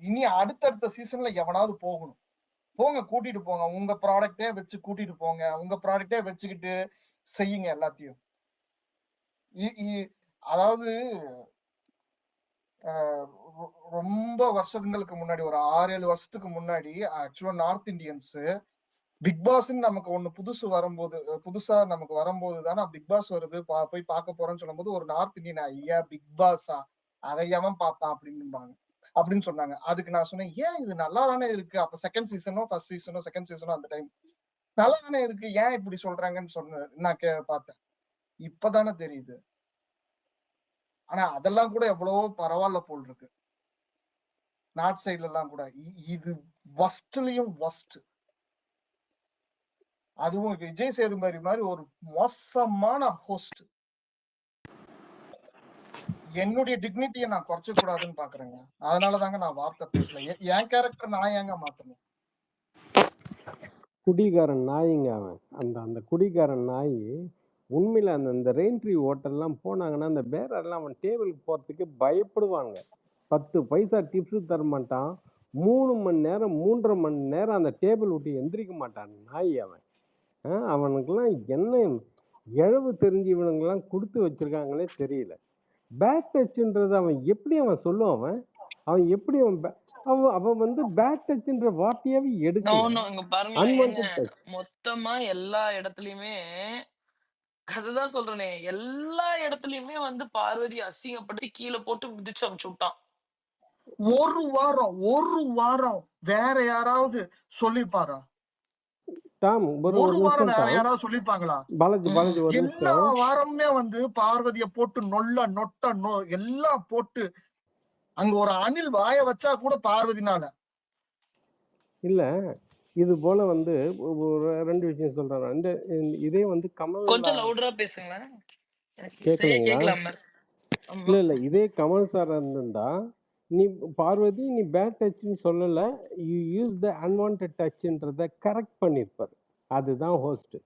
இனி அடுத்தடுத்த சீசன்ல எவனாவது போகணும். போங்க, கூட்டிட்டு போங்க. உங்க ப்ராடக்டே வச்சு கூட்டிட்டு போங்க. உங்க ப்ராடக்டே வச்சுக்கிட்டு செய்யுங்க எல்லாத்தையும். அதாவது ரொம்ப வருஷங்களுக்கு முன்னாடி, ஒரு 6-7 வருஷத்துக்கு முன்னாடி ஆக்சுவலா நார்த் இந்தியன்ஸ் பிக் பாஸ்ன்னு நமக்கு ஒண்ணு புதுசா நமக்கு வரும்போது தானே பிக் பாஸ் வருது போய் பார்க்க போறேன்னு சொல்லும்போது, ஒரு நார்த் இந்தியன் ஐயா பிக் பாஸா அதை எவன் பார்ப்பான் அப்படின்னு சொன்னாங்க. அதுக்கு நான் சொன்னேன், ஏன் இது நல்லா தானே இருக்கு. அப்ப செகண்ட் சீசனோ ஃபர்ஸ்ட் சீசனோ செகண்ட் சீசனோ அந்த டைம் நல்லா தானே இருக்கு, ஏன் இப்படி சொல்றாங்கன்னு சொன்னேன். நான் பார்த்தேன், இப்பதானே தெரியுது. ஆனா அதெல்லாம் கூட எவ்வளவோ பரவாயில்ல போல் இருக்கு நார்த் சைட்ல எல்லாம் கூட. இது வஸ்ட்லயும் வஸ்ட். அதுவும் விஜய் சேதுபதி மாதிரி ஒரு மோசமான ஹோஸ்ட். என்னுடைய டிக்னிட்டியை நான் குறைச்ச கூடாதுன்னு பாக்குறேங்க. அதனாலதாங்க நான் வார்த்தை பேசல. என் கேரக்டர் நான் ஏங்க மாத்தணும்? குடிகாரன் நாய்ங்க அவன். அந்த குடிகாரன் நாய் உண்மையில அந்த ரெயின்ட்ரி ஹோட்டல்லாம் போனாங்கன்னா அந்த பேரெல்லாம் அவன் டேபிளுக்கு போறதுக்கு பயப்படுவாங்க. 10 பைசா டிப்ஸ் தர மாட்டான். 3 மணி நேரம் 3.5 மணி நேரம் அந்த டேபிள் விட்டு எந்திரிக்க மாட்டான் நாய் அவன். அவனுக்கெல்லாம் என்ன இழவு தெரிஞ்சு இவனுங்கெல்லாம் கொடுத்து வச்சிருக்காங்களே தெரியல. பேட் டச்ன்றது அவன் எப்படி அவன் சொல்லுவான்? அவன் எப்படி அவன் வந்து பேட் டச்ன்ற வார்த்தையாவே எடுக்கல. மொத்தமா எல்லா இடத்துலயுமே அதுதான் சொல்றேனே, எல்லா இடத்துலயுமே வந்து பார்வதி அசிங்கப்படுத்தி கீழே போட்டு மிதிச்சு அமுச்சு விட்டான். ஒரு வாரம் வேற யாராவது சொல்லிப்பாரா? ஒரு வாரம் வேற யாராவது சொல்லிப்பாங்களா? எல்லா வாரமுமே வந்து பார்வதிய போட்டு நொட்ட எல்லாம் போட்டு அங்க ஒரு அணில் வாய வச்சா கூட பார்வதினால இல்ல. இது போல வந்து ஒரு 2 விஷயம் சொல்றேன். இதே வந்து கமல் கொஞ்சம் லவுடரா பேசுங்க. கேட்கலங்களா? இல்ல இதே கமல் சார் இருந்திருந்தா நீ பார்வதி நீ பேட் டச்னு சொல்லல, யூ யூஸ் த அன்வான்டட் டச்ன்றத கரெக்ட் பண்ணிருப்பாரு. அதுதான் ஹோஸ்ட்.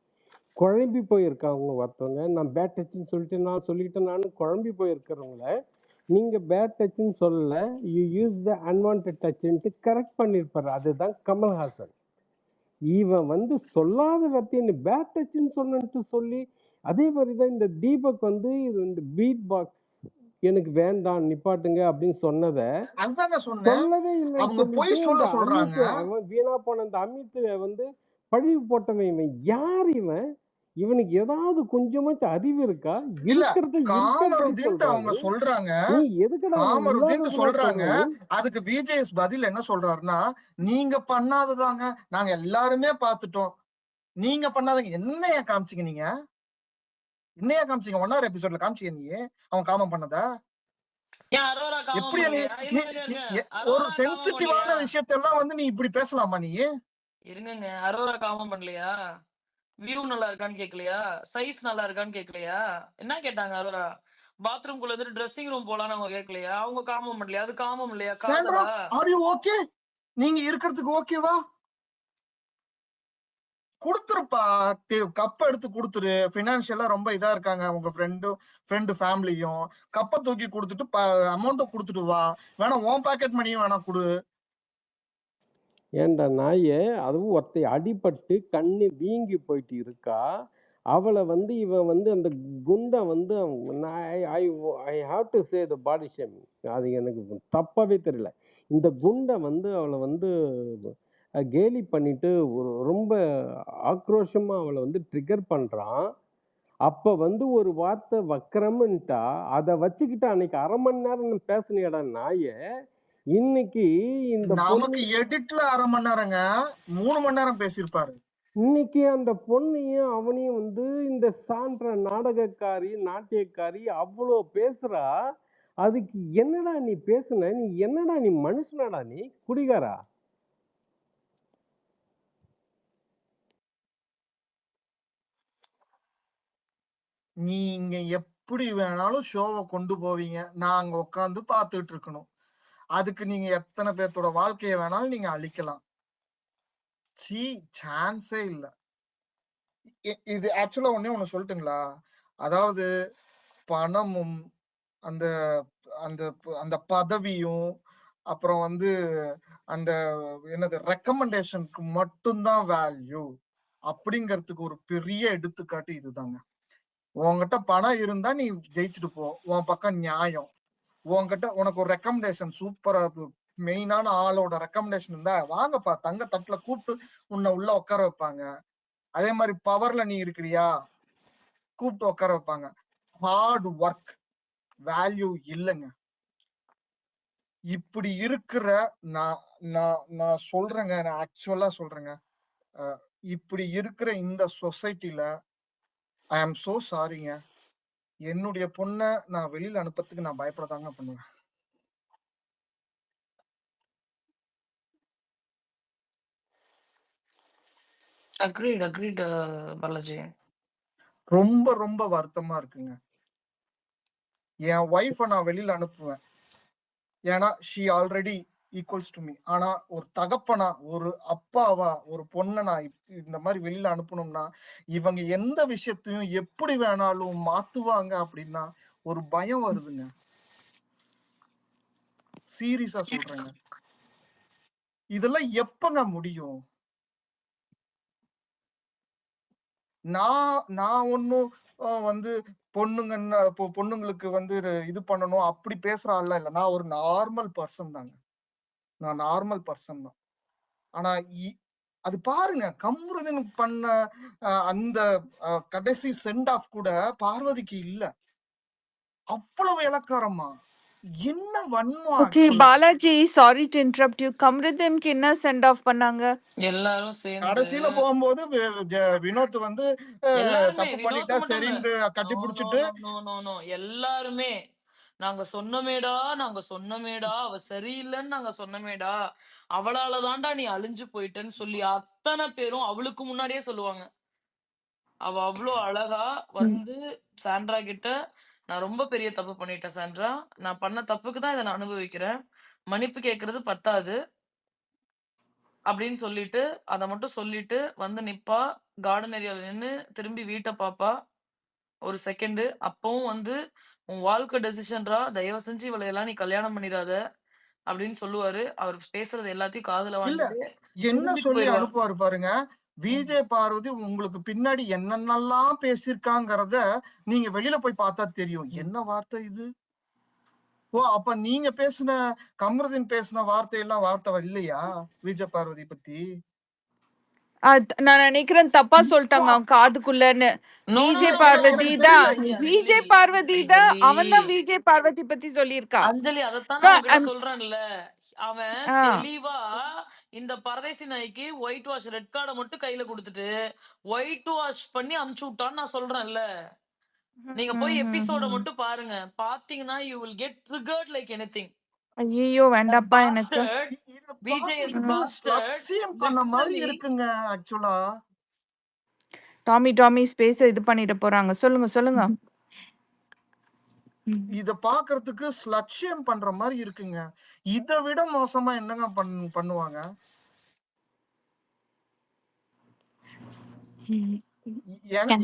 குழம்பி போயிருக்காங்க ஒருத்தவங்க, நான் பேட் டச்னு சொல்லிட்டு நானும் குழம்பி போயிருக்கிறவங்கள நீங்க பேட் டச்னு சொல்லல, யூ யூஸ் த அன்வான்டட் டச்ன்ட்டு கரெக்ட் பண்ணிருப்பாரு. அதுதான் கமல்ஹாசன். இவன் வந்து சொல்லாத வார்த்தையை பேட் டச்னு சொன்னன்ட்டு சொல்லி, அதே மாதிரிதான் இந்த தீபக் வந்து இந்த பீட் பாக்ஸ் எனக்கு வேண்டாம் நிப்பாட்டுங்க அப்படின்னு சொன்னதை சொல்லவே இல்லை. அவன் வீணா போன அந்த அமித் வந்து பழிவு போட்டவன். இவன் யார் இவன்? இவனுக்கு ஏதாவது கொஞ்சமாச்சும் அறிவு இருக்கா? அவங்க சொல்றாங்க. நீ எதுக்கு சொல்றாங்க? அதுக்கு விஜேஎஸ் பதில் என்ன சொல்றாருன்னா, நீங்க பண்ணாததாங்க நாங்க எல்லாருமே பார்த்துட்டோம், நீங்க பண்ணாதீங்க. என்னையா காமிச்சீங்க? நீங்க என்னையா காமிச்சீங்க? 1 எபிசோட்ல காமிச்சீங்க நீ அவன் காமம் பண்ணதா? எப்படி ஒரு சென்சிட்டிவான விஷயத்தெல்லாம் வந்து நீ இப்படி பேசலாமா? நீ இருங்க, அரோரா காமம் பண்ணலையா? வியூ நல்லா இருக்கான்னு கேட்கலையா? சைஸ் நல்லா இருக்கான்னு கேட்கலையா? என்ன கேட்டாங்க அரோரா? பாத்ரூம் குள்ள இருந்து ட்ரெஸ்ஸிங் ரூம் போலான்னு அவங்க கேட்கலையா? அவங்க காமம் பண்ணலையா? அது காமம் இல்லையா? காதலா? Are you okay? நீங்க இருக்கிறதுக்கு ஓகேவா? குடுத்துருப்பா, கப்ப எடுத்து குடுத்துரு. பினான்சியலா ரொம்ப இதா இருக்காங்க உங்க ஃப்ரெண்டு ஃபேமிலியும். கப்ப தூக்கி கொடுத்துட்டு அமௌண்ட கொடுத்துட்டு வா. வேணா உன் பாக்கெட் மணியும் வேணா கொடு. ஏண்டா நாயே, அதுவும் ஒருத்தை அடிபட்டு கண்ணு வீங்கி போயிட்டு இருக்கா. அவளை வந்து இவன் வந்து அந்த குண்டை வந்து I have to say the body shaming. அது எனக்கு தப்பாவே தெரியல. இந்த குண்டை வந்து அவளை வந்து கேலி பண்ணிட்டு ரொம்ப ஆக்ரோஷமா அவளை வந்து ட்ரிகர் பண்றான். அப்ப வந்து ஒரு வார்த்தை வக்கரம்ன்ட்டா அதை வச்சுக்கிட்டு அன்னைக்கு 1/2 மணி நேரம் பேசினியடா நாயே. இன்னைக்கு இந்த நமக்கு எடிட்ல 1/2 மணி நேரங்க, 3 மணி நேரம் பேசியிருப்பாரு. இன்னைக்கு அந்த பொண்ணையும் அவனையும் வந்து இந்த சான்ற நாடகக்காரி நாட்டியக்காரி அவ்வளோ பேசுறா. அதுக்கு என்னடா நீ பேசுன? நீ என்னடா நீ மனுஷனாடா? நீ குடிகாரா? நீங்க எப்படி வேணாலும் ஷோவை கொண்டு போவீங்க, நாங்க உட்காந்து பார்த்துட்டு இருக்கணும். அதுக்கு நீங்க எத்தனை பேர்த்தோட வாழ்க்கையை வேணாலும் நீங்க அழிக்கலாம். சான்ஸே இல்ல. இது ஆக்சுவலா ஒண்ணு சொல்லட்டுங்களா? அதாவது பணமும் அந்த அந்த அந்த பதவியும் அப்புறம் வந்து அந்த என்னது ரெக்கமெண்டேஷனுக்கு மட்டும்தான் வேல்யூ அப்படிங்கிறதுக்கு ஒரு பெரிய எடுத்துக்காட்டு இதுதாங்க. உன்கிட்ட பணம் இருந்தா நீ ஜெயிச்சுட்டு போ, உன் பக்கம் நியாயம். உன்கிட்ட உனக்கு ஒரு ரெக்கமெண்டேஷன் சூப்பரா மெயினான ஆளோட ரெக்கமெண்டேஷன் இருந்தா வாங்கப்பா, தங்க தட்டுல கூப்பிட்டு உன்னை உள்ள உட்கார வைப்பாங்க. அதே மாதிரி பவர்ல நீ இருக்கிறியா, கூப்பிட்டு உட்கார வைப்பாங்க. ஹார்ட் ஒர்க் வேல்யூ இல்லைங்க. இப்படி இருக்கிற நான் நான் நான் சொல்றேங்க, நான் ஆக்சுவலா சொல்றேங்க, இப்படி இருக்கிற இந்த சொசைட்டில ஐ ஆம் சோ சாரிங்க, என்னுடைய பொண்ணை நான் வெளியில அனுப்புறதுக்கு நான் பயப்படதாங்க பண்ணுவேன். அக்ரீட் பாலாஜி. ரொம்ப ரொம்ப வருத்தமா இருக்குங்க. என் ஒய்ஃபை நான் வெளியில அனுப்புவேன், ஏன்னா she already equals to me. ஆனா ஒரு தகப்பனா, ஒரு அப்பாவா ஒரு பொண்ணை நான் இந்த மாதிரி வெளியில அனுப்பணும்னா இவங்க எந்த விஷயத்தையும் எப்படி வேணாலும் மாத்துவாங்க அப்படின்னா ஒரு பயம் வருதுங்க. சீரியஸா சொல்றேங்க. இதெல்லாம் எப்பங்க முடியும்? நான் ஒன்னும் வந்து பொண்ணுங்களுக்கு வந்து இது பண்ணணும் அப்படி பேசுற ஆள்லாம் இல்ல. நான் ஒரு நார்மல் பர்சன் தாங்க. நான் நார்மல் பர்சன் தான். ஆனா அது பாருங்க, கம்ருதீன் பண்ண அந்த கடைசி சென்ட் ஆஃப் கூட பார்வதிக்கு இல்ல. அவ்வளவு இளக்காரமா, என்ன வன்மம் ஓகே ஆக்சுவலா. Balaji, sorry to interrupt you. கம்ருதீனுக்கு என்ன சென்ட் ஆஃப் பண்ணாங்க? எல்லாரும் சேர்ந்து கடைசியில போகும்போது வினோத் வந்து எல்லாருமே தப்பு வினோத் பண்ணிட்டா மட்டும் இல்ல. சரின்னு கட்டி நோ நோ பிடிச்சிட்டு நோ நோ நோ எல்லாருமே நாங்க சொன்னமேடா அவ சரியில்லைன்னு நாங்க சொன்னமேடா, அவளால தான்டா நீ அழிஞ்சு போயிட்டேன்னு சொல்லி அத்தனை பேரும் அவளுக்கு முன்னாடியே சொல்லுவாங்க. அவ அவ்வளோ அழகா வந்து சாண்ட்ரா கிட்ட, நான் ரொம்ப பெரிய தப்பு பண்ணிட்டேன் சாண்ட்ரா, நான் பண்ண தப்புக்கு தான் இதை நான் அனுபவிக்கிறேன், மன்னிப்பு கேட்கறது பத்தாது அப்படின்னு சொல்லிட்டு, அதை மட்டும் சொல்லிட்டு வந்து நிப்பா. கார்டன் ஏரியால நின்னு திரும்பி வீட்டை பாப்பா ஒரு செகண்ட். அப்பவும் வந்து உன் வாழ்க்கை டெசிஷன்ரா, தயவு செஞ்சு இவளையெல்லாம் நீ கல்யாணம் பண்ணிடாத அப்படின்னு சொல்லுவாரு. அவர் பேசுறது எல்லாத்தையும் காதுல இல்ல வாங்கிட்டு என்ன திரும்பிட்டு சொல்லி போயிடுவா. அனுப்புவாரு பாருங்க, விஜய் பார்வதி உங்களுக்கு பின்னாடி என்னென்னலாம் பேசியிருக்காங்கிறத நீங்க வெளியில போய் பார்த்தா தெரியும். என்ன வார்த்தை இது? ஓ, அப்ப நீங்க பேசின கமருதீன் பேசின வார்த்தையெல்லாம் வார்த்தை இல்லையா விஜய் பார்வதி பத்தி? நான் நினைக்கிறேன் தப்பா சொல்லிட்டாங்க அவன் காதுக்குள்ளன்னு. No no Vijay no no Parvathy எனக்கு தான், தெரியல. விஜய் பார்வதி தான், அஞ்சலி அவன் தான் விஜய் பார்வதி பத்தி சொல்லியிருக்கா. அஞ்சலி அதைத்தான் நான் உங்ககிட்ட சொல்றேன்ல. அவன் ஆ. தெளிவா இந்த பரதேசி நாய்க்கு ஒயிட் வாஷ் ரெட் கார்டை மட்டும் கையில கொடுத்துட்டு ஒயிட் வாஷ் பண்ணி அமுச்சு விட்டான்னு நான் சொல்றேன்ல. நீங்க போய் எபிசோட மட்டும் பாருங்க. பாத்தீங்கன்னா you will get triggered like anything. ஐயோ வேண்டாப்பா எனக்கு. பாஸ்டர்ட் விஜய் இஸ் பாஸ்டர்ட் லட்சியம் பண்ண மாதிரி லிட்டரலி. இருக்குங்க ஆக்சுவலா. டாமி ஸ்பேஸ் இது பண்ணிட்டு போறாங்க. சொல்லுங்க. இத பாக்குறதுக்கு லட்சியம் பண்ற மாதிரி இருக்குங்க. இதை விட மோசமா என்னங்க பண்ணுவாங்க?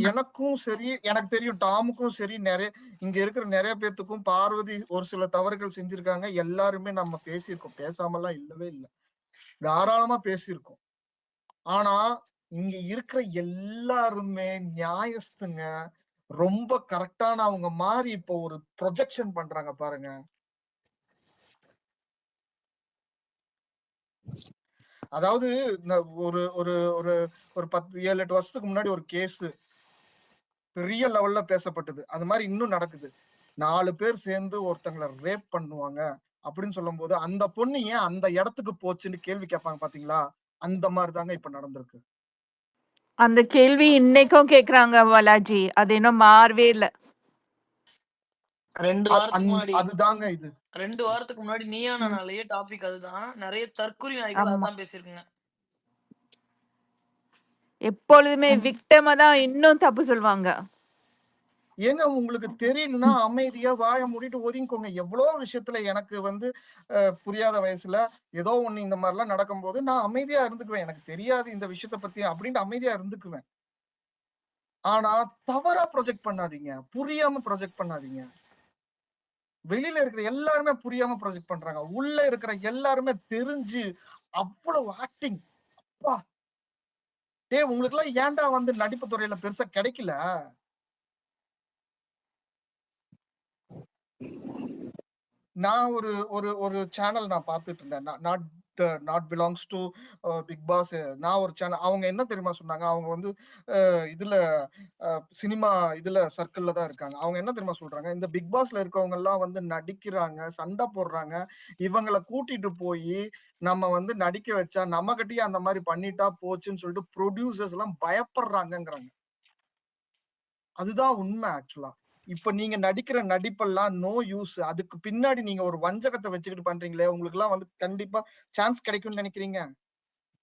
எனக்கும் சரி, எனக்கு தெரியும் டாமுக்கும் சரி, நிறைய இங்க இருக்கிற நிறைய பேத்துக்கும் பார்வதி ஒரு சில தவறுகள் செஞ்சிருக்காங்க. எல்லாருமே நம்ம பேசியிருக்கோம், பேசாமலாம் இல்லவே இல்லை, தாராளமா பேசியிருக்கோம். ஆனா இங்க இருக்கிற எல்லாருமே நியாயஸ்துங்க, ரொம்ப கரெக்டான அவங்க மாதிரி இப்போ ஒரு ப்ரொஜெக்ஷன் பண்றாங்க பாருங்க. அதாவது ஒரு ஒரு ஒரு ஒரு 10-7-8 வருஷத்துக்கு முன்னாடி ஒரு கேஸ் பெரிய லெவல்ல பேசப்பட்டது. அது மாதிரி இன்னும் நடக்குது. 4 பேர் சேர்ந்து ஒருத்தங்களை ரேப் பண்ணுவாங்க அப்படின்னு சொல்லும் போது அந்த பொண்ணு ஏன் அந்த இடத்துக்கு போச்சுன்னு கேள்வி கேட்பாங்க பாத்தீங்களா? அந்த மாதிரி தாங்க இப்ப நடந்திருக்கு. அந்த கேள்வி இன்னைக்கும் கேக்குறாங்க பாலாஜி. அது இன்னும் மாறவே இல்ல. 2 வாரத்துக்கு முன்னாடி அதுதாங்க இது. 2 வாரத்துக்கு முன்னாடி நீயானாலேயே டாபிக் அதுதான். நிறைய தற்குறி நாய்கள் அதான் பேசிருக்குங்க. எப்பொழுதுமே விக்டமா தான் இன்னும் தப்பு சொல்லுவாங்க. ஏங்க உங்களுக்கு தெரியலன்னா அமைதியா வாய மூடிட்டு ஒதுங்கிக்கோங்க. எவ்வளவு விஷயத்துல எனக்கு வந்து புரியாத வயசுல ஏதோ ஒண்ணு இந்த மாதிரி எல்லாம் நடக்கும்போது நான் அமைதியா இருந்துக்குவேன். எனக்கு தெரியாது இந்த விஷயத்த பத்தி அப்படின்ட்டு அமைதியா இருந்துக்குவேன். ஆனா தவறா ப்ரொஜெக்ட் பண்ணாதீங்க, புரியாம ப்ரொஜெக்ட் பண்ணாதீங்க. வெளியில இருக்கிற எல்லாருமே புரியாம ப்ரொஜெக்ட் பண்றாங்க, உள்ள இருக்கிற எல்லாருமே தெரிஞ்சு அவ்வளவு ஆக்டிங். அப்பா டேய், உங்களுக்கு எல்லாம் ஏன்டா வந்து நடிப்பு துறையில பெருசா கிடைக்கல? நான் ஒரு ஒரு ஒரு சேனல் நான் பார்த்துட்டு இருந்தேன். Not not belongs to Bigg Boss. நான் ஒரு சேனல், அவங்க என்ன தெரியுமா சொன்னாங்க? அவங்க வந்து இதுல சினிமா இதுல சர்க்கிள்ல தான் இருக்காங்க. அவங்க என்ன தெரியுமா சொல்றாங்க? இந்த பிக் பாஸ்ல இருக்கவங்க எல்லாம் வந்து நடிக்கிறாங்க, சண்டை போடுறாங்க. இவங்கள கூட்டிட்டு போய் நம்ம வந்து நடிக்க வச்சா நம்மகிட்டயே அந்த மாதிரி பண்ணிட்டா போச்சுன்னு சொல்லிட்டு ப்ரொடியூசர்ஸ் எல்லாம் பயப்படுறாங்கங்கிறாங்க. அதுதான் உண்மை ஆக்சுவலா. இப்ப நீங்க நடிக்கிற நடிப்பெல்லாம் நோ யூஸ். அதுக்கு பின்னாடி நீங்க ஒரு வஞ்சகத்தை வச்சுக்கிட்டு பண்றீங்களே, உங்களுக்கு எல்லாம் வந்து கண்டிப்பா சான்ஸ் கிடைக்கும்னு நினைக்கிறீங்க?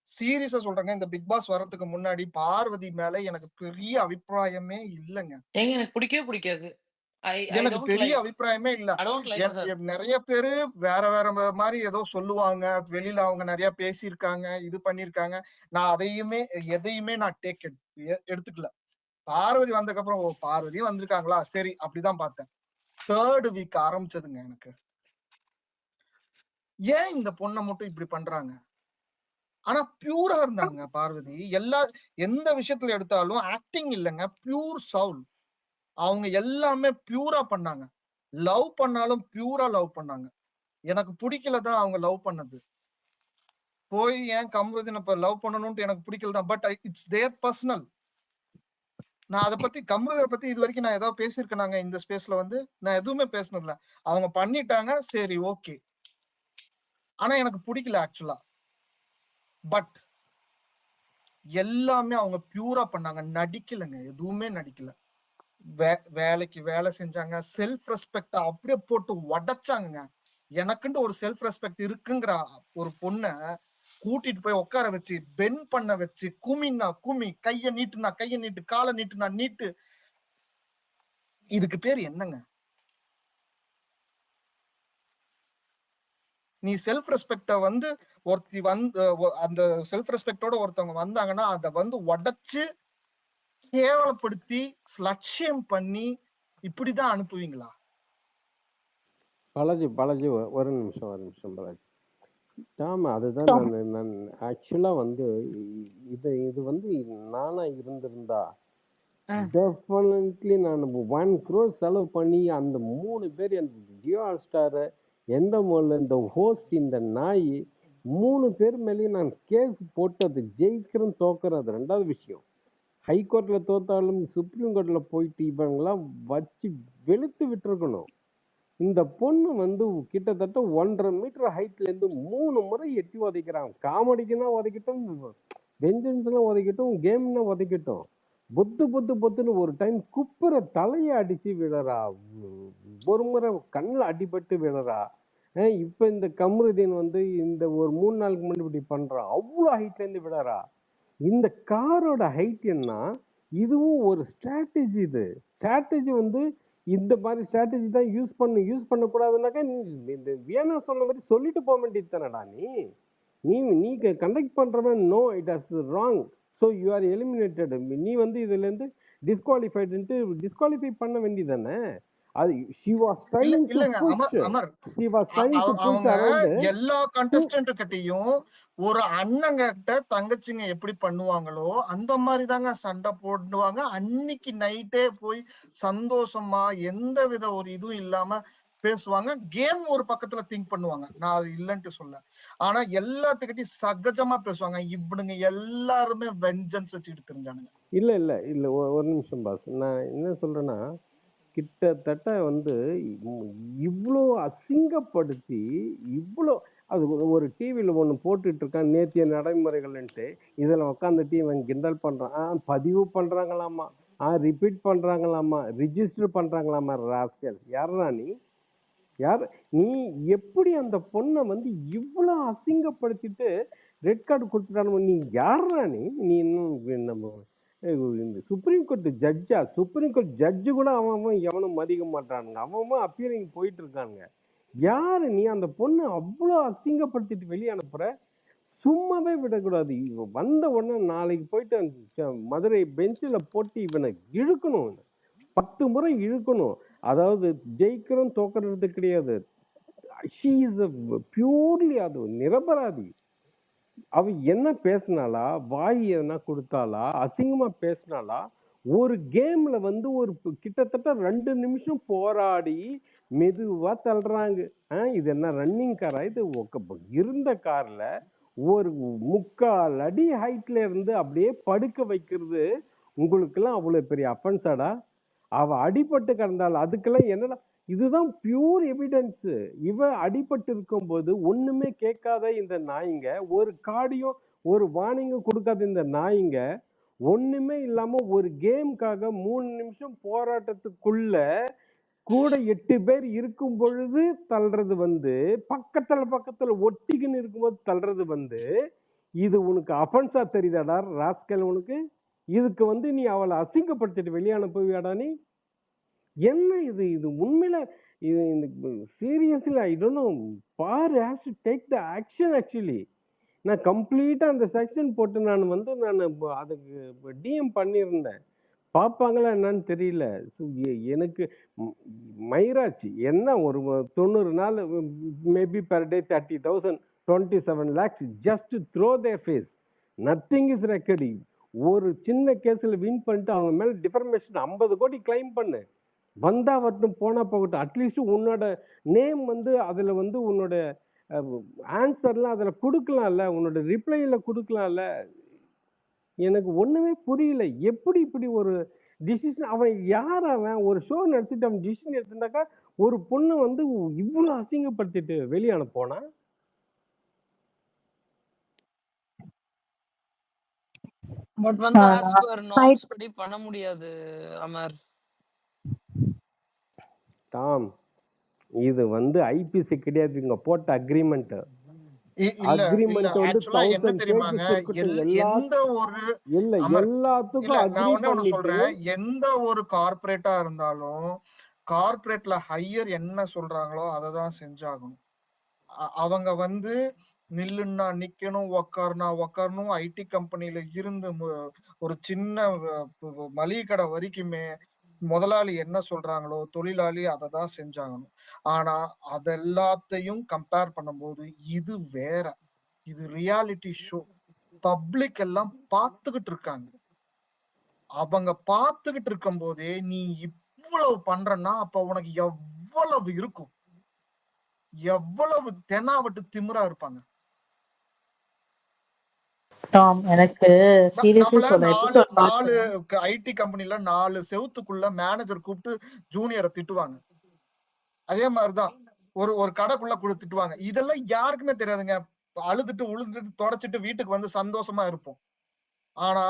சீரியஸா சொல்றேங்க, இந்த பிக் பாஸ் வரதுக்கு முன்னாடி பார்வதி மேல எனக்கு பெரிய அபிப்பிராயமே இல்லைங்க. எனக்கு பிடிக்கவே பிடிக்காது. எனக்கு பெரிய அபிப்பிராயமே இல்ல. நிறைய பேரு வேற வேற மாதிரி ஏதோ சொல்லுவாங்க, வெளியில அவங்க நிறைய பேசியிருக்காங்க, இது பண்ணிருக்காங்க. நான் எதையுமே நான் எடுத்துக்கல. பார்வதி வந்ததுக்கு அப்புறம் ஓ பார்வதி வந்திருக்காங்களா, சரி அப்படிதான் பார்த்தேன். 3rd வீக் ஆரம்பிச்சதுங்க எனக்கு. ஏன் இந்த பொண்ணை மட்டும் இப்படி பண்றாங்க? ஆனா பியூரா இருந்தாங்க பார்வதி. எந்த விஷயத்துல எடுத்தாலும் ஆக்டிங் இல்லைங்க, பியூர் சவுல். அவங்க எல்லாமே பியூரா பண்ணாங்க. லவ் பண்ணாலும் பியூரா லவ் பண்ணாங்க. எனக்கு பிடிக்கலதான் அவங்க லவ் பண்ணது. போய் ஏன் கம்ருதீன் லவ் பண்ணணும்னு எனக்கு பிடிக்கல தான். But it's there personal. நான் அதை பத்தி கம்ருதரை பத்தி இது வரைக்கும் நான் ஏதாவது பேசியிருக்கேனாங்க இந்த ஸ்பேஸ்ல வந்து? நான் எதுவுமே பேசினதில்ல. அவங்க பண்ணிட்டாங்க, சரி ஓகே. ஆனா எனக்கு பிடிக்கல ஆக்சுவலா. பட் எல்லாமே அவங்க பியூரா பண்ணாங்க, நடிக்கலங்க, எதுவுமே நடிக்கல. வேலைக்கு வேலை செஞ்சாங்க, செல்ஃப் ரெஸ்பெக்ட் அப்படியே போட்டு உடைச்சாங்க. எனக்குன்னு ஒரு செல்ஃப் ரெஸ்பெக்ட் இருக்குங்கிற ஒரு பொண்ணை கூட்டிட்டு போய் உட்கார வச்சு பென் பண்ண வச்சு குமின்னா குமி, கைய நீட்டுனா கைய நீட்டு, காலை நீட்டுனா நீட்டு. இதுக்கு பேர் என்னங்க? நீ செல்ஃப் ரெஸ்பெக்ட வந்து ஒருத்தி வந்து அந்த செல்ஃப் ரெஸ்பெக்டோட ஒருத்தவங்க வந்தாங்கன்னா அதை வந்து உடைச்சு கேவலப்படுத்தி ஸ்லட்சியம் பண்ணி இப்படிதான் அனுப்புவீங்களா? பாலாஜி ஒரு நிமிஷம் பாலாஜி. ஆமா, அதுதான் நான் ஆக்சுவலா வந்து இது வந்து நானா இருந்திருந்தா டெஃபினெட்லி நான் 1 crore செலவு பண்ணி அந்த 3 பேர், அந்த ஜியோ ஹாட் ஸ்டார், எந்த மோல்ல இந்த ஹோஸ்ட், இந்த நாய் 3 பேர் மேலேயும் நான் கேஸ் போட்டு அது ஜெயிக்கிறேன் தோக்குறேன், அது 2வது விஷயம். ஹைகோர்ட்ல தோத்தாலும் சுப்ரீம் கோர்ட்ல போயிட்டு இவங்கெல்லாம் வச்சு வெளுத்து விட்டுருக்கணும். இந்த பொண்ணு வந்து கிட்டத்தட்ட 1.5 மீட்டர் ஹைட்ல இருந்து 3 முறை எட்டி உதைக்கிறாங்க. காமெடிக்குன்னா உதைக்கட்டும், வெஞ்சன்ஸ்லாம் உதைக்கட்டும், கேம்னா உதைக்கட்டும், பொத்துன்னு ஒரு டைம் குப்புற தலையை அடிச்சு விழறா, ஒரு முறை கண்ணில் அடிபட்டு விழறா. இப்ப இந்த கம்ருதீன் வந்து இந்த ஒரு 3 நாளுக்கு முன்னாடி இப்படி பண்றான், அவ்வளோ ஹைட்ல இருந்து விழறா. இந்த காரோட ஹைட் என்ன? இதுவும் ஒரு ஸ்ட்ராட்டஜி. இது ஸ்ட்ராட்டஜி வந்து இந்த மாதிரி ஸ்ட்ராட்டஜி தான் யூஸ் பண்ணக்கூடாதுன்னாக்கா இந்த வியனா சொன்ன மாதிரி சொல்லிட்டு போக வேண்டியது தானடா. நீ கண்டக்ட் பண்றவன் no it has wrong, so you are eliminated, நீ வந்து இதுல இருந்து டிஸ்குவாலிஃபை பண்ண வேண்டியதானே. அது she was trying to push, she was trying to push around. எல்லா கண்டஸ்டன்ட் கிட்டையும் ஒரு அண்ணங்கிட்ட தங்கச்சிங்க எப்படி பண்ணுவாங்களோ அந்த மாதிரி தாங்க சண்டை போடுவாங்க. அன்னைக்கு நைட்டே போய் சந்தோஷமா எந்த வித ஒரு இதுவும் இல்லாம பேசுவாங்க. கேம் ஒரு பக்கத்துல திங்க் பண்ணுவாங்க, நான் அது இல்லைன்ட்டு சொல்ல. ஆனா எல்லாத்துக்கிட்டையும் சகஜமா பேசுவாங்க. இவனுங்க எல்லாருமே வெஞ்சன்ஸ் வச்சுக்கிட்டு தெரிஞ்சானுங்க. இல்ல ஒரு நிமிஷம் பாஸ், நான் என்ன சொல்றேன்னா, கிட்டத்தட்ட வந்து இவ்வளோ அசிங்கப்படுத்தி, இவ்வளோ அது ஒரு டிவியில் ஒன்று போட்டுட்டு இருக்கான், நேத்திய நடைமுறைகள்ன்ட்டு, இதில் உட்காந்துட்டு இவன் கிண்டல் பண்ணுறான், பதிவு பண்ணுறாங்களாமா, ரிப்பீட் பண்ணுறாங்களாமா, ரிஜிஸ்டர் பண்ணுறாங்களாமா. ராஸ்கல், யாரா நீ எப்படி அந்த பொண்ணை வந்து இவ்வளோ அசிங்கப்படுத்திட்டு ரெட் கார்டு கொடுத்துட்டானு? நீ யாரா நீ இன்னும் நம்ம இந்த சுப்ரீம் கோர்ட் ஜட்ஜா? சுப்ரீம் கோர்ட் ஜட்ஜு கூட அவன் எவனும் மதிக்க மாட்டானுங்க, அவன் அப்பீலிங் போயிட்டு இருக்காங்க. யாரு நீ? அந்த பொண்ணு அவ்வளோ அசிங்கப்படுத்திட்டு வெளியே அனுப்புற, சும்மாவே விடக்கூடாது. வந்த உடனே நாளைக்கு போயிட்டு மதுரை பெஞ்சில் போட்டு இவனை இழுக்கணும், 10 முறை இழுக்கணும். அதாவது ஜெயிக்கிறோம் தோக்கிறது கிடையாது. ஷீ இஸ் பியூர்லி அது நிரபராதி. அவ என்ன பேசினாலா, வாய் எதனா கொடுத்தாலா, அசிங்கமா பேசினாலா, ஒரு கேம்ல வந்து ஒரு கிட்டத்தட்ட 2 நிமிஷம் போராடி மெதுவா தள்ளுறாங்க. இது என்ன ரன்னிங் காரா? இது இருந்த கார்ல ஒரு 3/4 அடி ஹைட்ல இருந்து அப்படியே படுக்க வைக்கிறது உங்களுக்கெல்லாம் அவ்வளவு பெரிய அஃபென்ஸாடா? அவ அடிபட்டு கிடந்தாள், அதுக்கெல்லாம் என்னடா? இதுதான் பியூர் எவிடன்ஸ். இவ அடிபட்டு இருக்கும்போது ஒண்ணுமே கேட்காத இந்த நாய்ங்க, ஒரு கார்டியும் ஒரு வார்னிங்கும் கொடுக்காத இந்த நாய்ங்க, ஒண்ணுமே இல்லாம ஒரு கேம்காக 3 நிமிஷம் போராட்டத்துக்குள்ள கூட 8 பேர் இருக்கும் பொழுது தள்ளுறது வந்து, பக்கத்துல ஒட்டிக்கின்னு இருக்கும்போது தள்ளுறது வந்து, இது உனக்கு அஃபென்ஸா தெரியுதாடா ராஸ்கல்? உனக்கு இதுக்கு வந்து நீ அவளை அசிங்கப்படுத்திட்டு வெளியே அனுப்புவியாடா நீ? என்ன இது? இது உண்மையில இது சீரியஸ்லி ஐ டோன்ட் நோ. பார் has to take the action. Actually நான் கம்ப்ளீட்டா அந்த செக்ஷன் போட்டு நான் அதுக்கு டிஎம் பண்ணியிருந்தேன். பார்ப்பாங்களா என்னன்னு தெரியல. எனக்கு மயிராச்சு என்ன ஒரு 90 நாள் maybe per day 30,000 27 lakhs just throw their face. Nothing is recording. ஒரு சின்ன கேஸ்ல வின் பண்ணிட்டு அவங்க மேல டிஃபர்மேஷன் 50 கோடி கிளைம் பண்ணு. வந்தா வரட்டும், போனா போகட்டும். அட்லீஸ்ட் உன்னோட நேம் வந்து அதுல வந்து உன்னோட ஆன்சர்லாம் அதுல கொடுக்கலாம்ல, உன்னோட ரிப்ளைல கொடுக்கலாம்ல. எனக்கு ஒண்ணுமே புரியல. எப்படி இப்படி ஒரு டிசிஷன்? அவன் யார்? அவன் ஒரு ஷோ நடத்திட்டு அவன் டிசிஷன் எடுத்துட்டாக்கா ஒரு பொண்ணு வந்து இவ்வளவு அசிங்கப்படுத்திட்டு வெளியே அனுப்போனா? பட் வந்து as per norms படி பண்ண முடியாது அமர். தாம், இது வந்து ஐபிசி கிடையாது, இங்க போட்ட அக்ரிமெண்ட். அக்ரிமெண்ட் வந்து 1000 பேஜஸ் இருக்கட்டும். எல்லாத்துக்கும் அக்ரி பண்ணிட்டு எந்த ஒரு கார்ப்பரேட்டா இருந்தாலும் கார்ப்பரேட்ல ஹையர் என்ன சொல்றாங்களோ அததான் செஞ்சாகணும். அவங்க வந்து நில்லுன்னா நிக்கணும், உக்காருனா உக்காரணும். ஐடி கம்பெனில இருந்து ஒரு சின்ன மளிகை கடை வரைக்குமே முதலாளி என்ன சொல்றாங்களோ தொழிலாளி அதை தான் செஞ்சாகணும். ஆனா அதெல்லாத்தையும் கம்பேர் பண்ணும்போது இது வேற. இது ரியாலிட்டி ஷோ. பப்ளிக் எல்லாம் பார்த்துக்கிட்டு இருக்காங்க. அவங்க பார்த்துக்கிட்டு இருக்கும் போதே நீ இவ்வளவு பண்றன்னா அப்ப உனக்கு எவ்வளவு இருக்கும், எவ்வளவு தெனாவட்டு திமிரா இருப்பாங்க. எனக்கு நாலு ஐடி கம்பெனில 4 செவுத்துக்குள்ள மேனேஜர் கூப்பிட்டு ஜூனியரை திட்டுவாங்க. அதே மாதிரிதான் ஒரு கடைக்குள்ள திட்டுவாங்க. இதெல்லாம் யாருக்குமே தெரியாதுங்க. அழுதுட்டு உழுதுட்டு தொடச்சிட்டு வீட்டுக்கு வந்து சந்தோஷமா இருப்போம். ஆனா